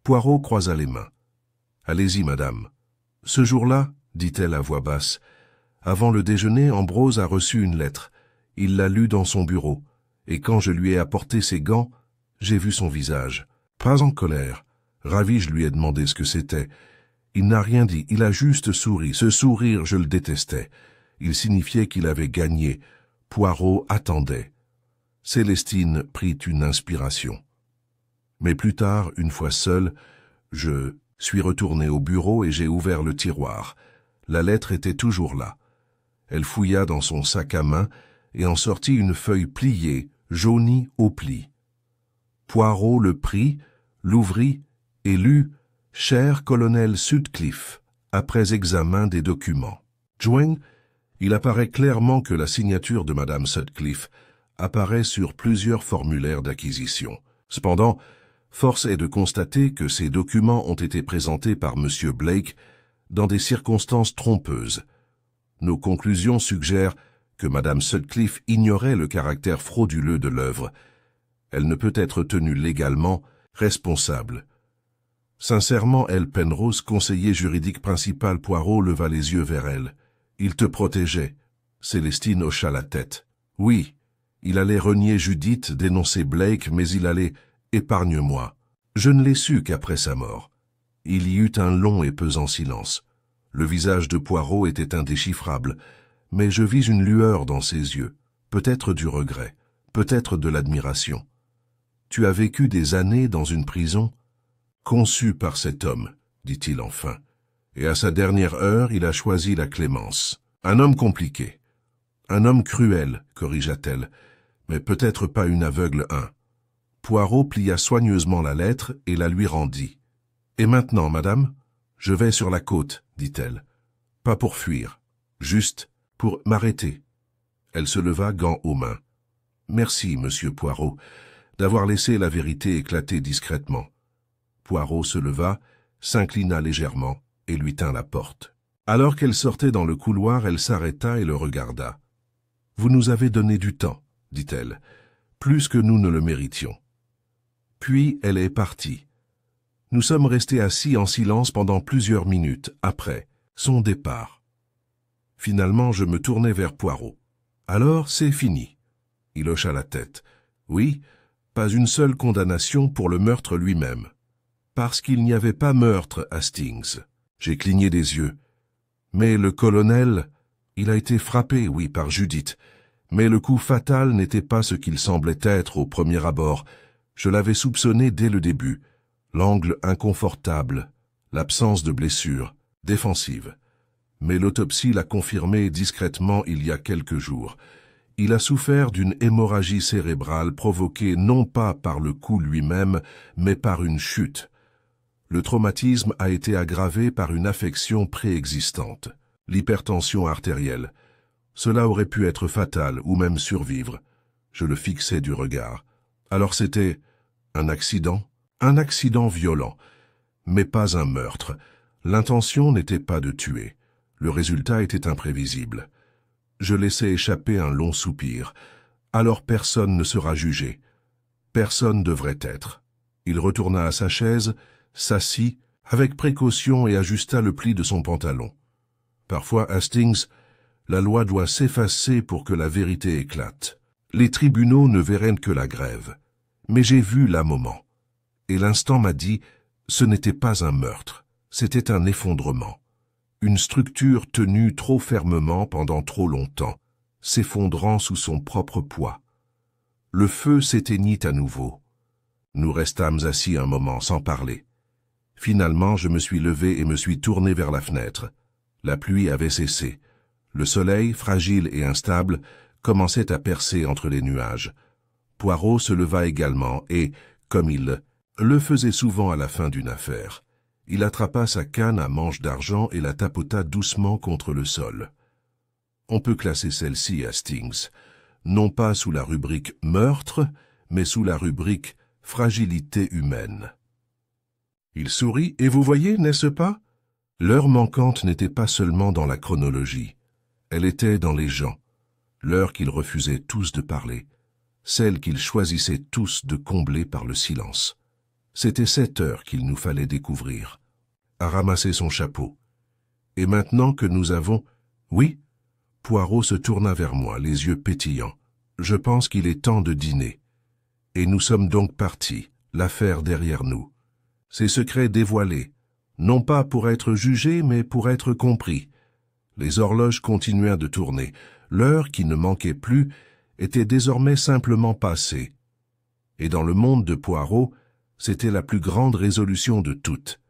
Poirot croisa les mains. « Allez-y, madame. » Ce jour-là, dit-elle à voix basse, avant le déjeuner, Ambrose a reçu une lettre. Il l'a lue dans son bureau, et quand je lui ai apporté ses gants, j'ai vu son visage. Pas en colère. Ravi, je lui ai demandé ce que c'était. Il n'a rien dit, il a juste souri. Ce sourire, je le détestais. Il signifiait qu'il avait gagné. Poirot attendait. Célestine prit une inspiration. « Mais plus tard, une fois seul, je suis retourné au bureau et j'ai ouvert le tiroir. La lettre était toujours là. Elle fouilla dans son sac à main et en sortit une feuille pliée, jaunie au pli. Poirot le prit, l'ouvrit et lut « Cher colonel Sutcliffe, après examen des documents. » Joint, il apparaît clairement que la signature de Madame Sutcliffe apparaît sur plusieurs formulaires d'acquisition. Cependant, force est de constater que ces documents ont été présentés par M. Blake dans des circonstances trompeuses. Nos conclusions suggèrent que Madame Sutcliffe ignorait le caractère frauduleux de l'œuvre. Elle ne peut être tenue légalement responsable. Sincèrement, L. Penrose, conseiller juridique principal Poirot, leva les yeux vers elle. Il te protégeait. Célestine hocha la tête. Oui, il allait renier Judith, dénoncer Blake, mais il allait « épargne-moi ». Je ne l'ai su qu'après sa mort. Il y eut un long et pesant silence. Le visage de Poirot était indéchiffrable, mais je vis une lueur dans ses yeux, peut-être du regret, peut-être de l'admiration. Tu as vécu des années dans une prison ? Conçu par cet homme, dit-il enfin, et à sa dernière heure, il a choisi la clémence. Un homme compliqué, un homme cruel, corrigea-t-elle, mais peut-être pas une aveugle un. Poirot plia soigneusement la lettre et la lui rendit. « Et maintenant, madame, je vais sur la côte, dit-elle. Pas pour fuir, juste pour m'arrêter. » Elle se leva, gants aux mains. « Merci, monsieur Poirot, d'avoir laissé la vérité éclater discrètement. » Poirot se leva, s'inclina légèrement et lui tint la porte. Alors qu'elle sortait dans le couloir, elle s'arrêta et le regarda. « Vous nous avez donné du temps, » dit-elle, « plus que nous ne le méritions. » Puis elle est partie. Nous sommes restés assis en silence pendant plusieurs minutes après son départ. Finalement, je me tournai vers Poirot. « Alors, c'est fini. » Il hocha la tête. « Oui, pas une seule condamnation pour le meurtre lui-même. Parce qu'il n'y avait pas meurtre, Hastings. » J'ai cligné des yeux. « Mais le colonel, il a été frappé, oui, par Judith. Mais le coup fatal n'était pas ce qu'il semblait être au premier abord. Je l'avais soupçonné dès le début. L'angle inconfortable, l'absence de blessure, défensive. Mais l'autopsie l'a confirmé discrètement il y a quelques jours. Il a souffert d'une hémorragie cérébrale provoquée non pas par le coup lui-même, mais par une chute. Le traumatisme a été aggravé par une affection préexistante, l'hypertension artérielle. Cela aurait pu être fatal ou même survivre. Je le fixais du regard. Alors c'était un accident violent, mais pas un meurtre. L'intention n'était pas de tuer. Le résultat était imprévisible. Je laissai échapper un long soupir. Alors personne ne sera jugé. Personne devrait être. Il retourna à sa chaise, s'assit avec précaution et ajusta le pli de son pantalon. Parfois, Hastings, la loi doit s'effacer pour que la vérité éclate. Les tribunaux ne verraient que la grève. Mais j'ai vu la moment. Et l'instant m'a dit, ce n'était pas un meurtre, c'était un effondrement. Une structure tenue trop fermement pendant trop longtemps, s'effondrant sous son propre poids. Le feu s'éteignit à nouveau. Nous restâmes assis un moment sans parler. Finalement, je me suis levé et me suis tourné vers la fenêtre. La pluie avait cessé. Le soleil, fragile et instable, commençait à percer entre les nuages. Poirot se leva également et, comme il le faisait souvent à la fin d'une affaire, il attrapa sa canne à manche d'argent et la tapota doucement contre le sol. On peut classer celle-ci, Hastings, non pas sous la rubrique « meurtre », mais sous la rubrique « fragilité humaine ». Il sourit, et vous voyez, n'est-ce pas? L'heure manquante n'était pas seulement dans la chronologie, elle était dans les gens, l'heure qu'ils refusaient tous de parler, celle qu'ils choisissaient tous de combler par le silence. C'était cette heure qu'il nous fallait découvrir. À ramasser son chapeau. Et maintenant que nous avons... Oui? Poirot se tourna vers moi, les yeux pétillants. Je pense qu'il est temps de dîner. Et nous sommes donc partis, l'affaire derrière nous. Ses secrets dévoilés, non pas pour être jugés, mais pour être compris. Les horloges continuèrent de tourner. L'heure, qui ne manquait plus, était désormais simplement passée. Et dans le monde de Poirot, C'était la plus grande résolution de toutes.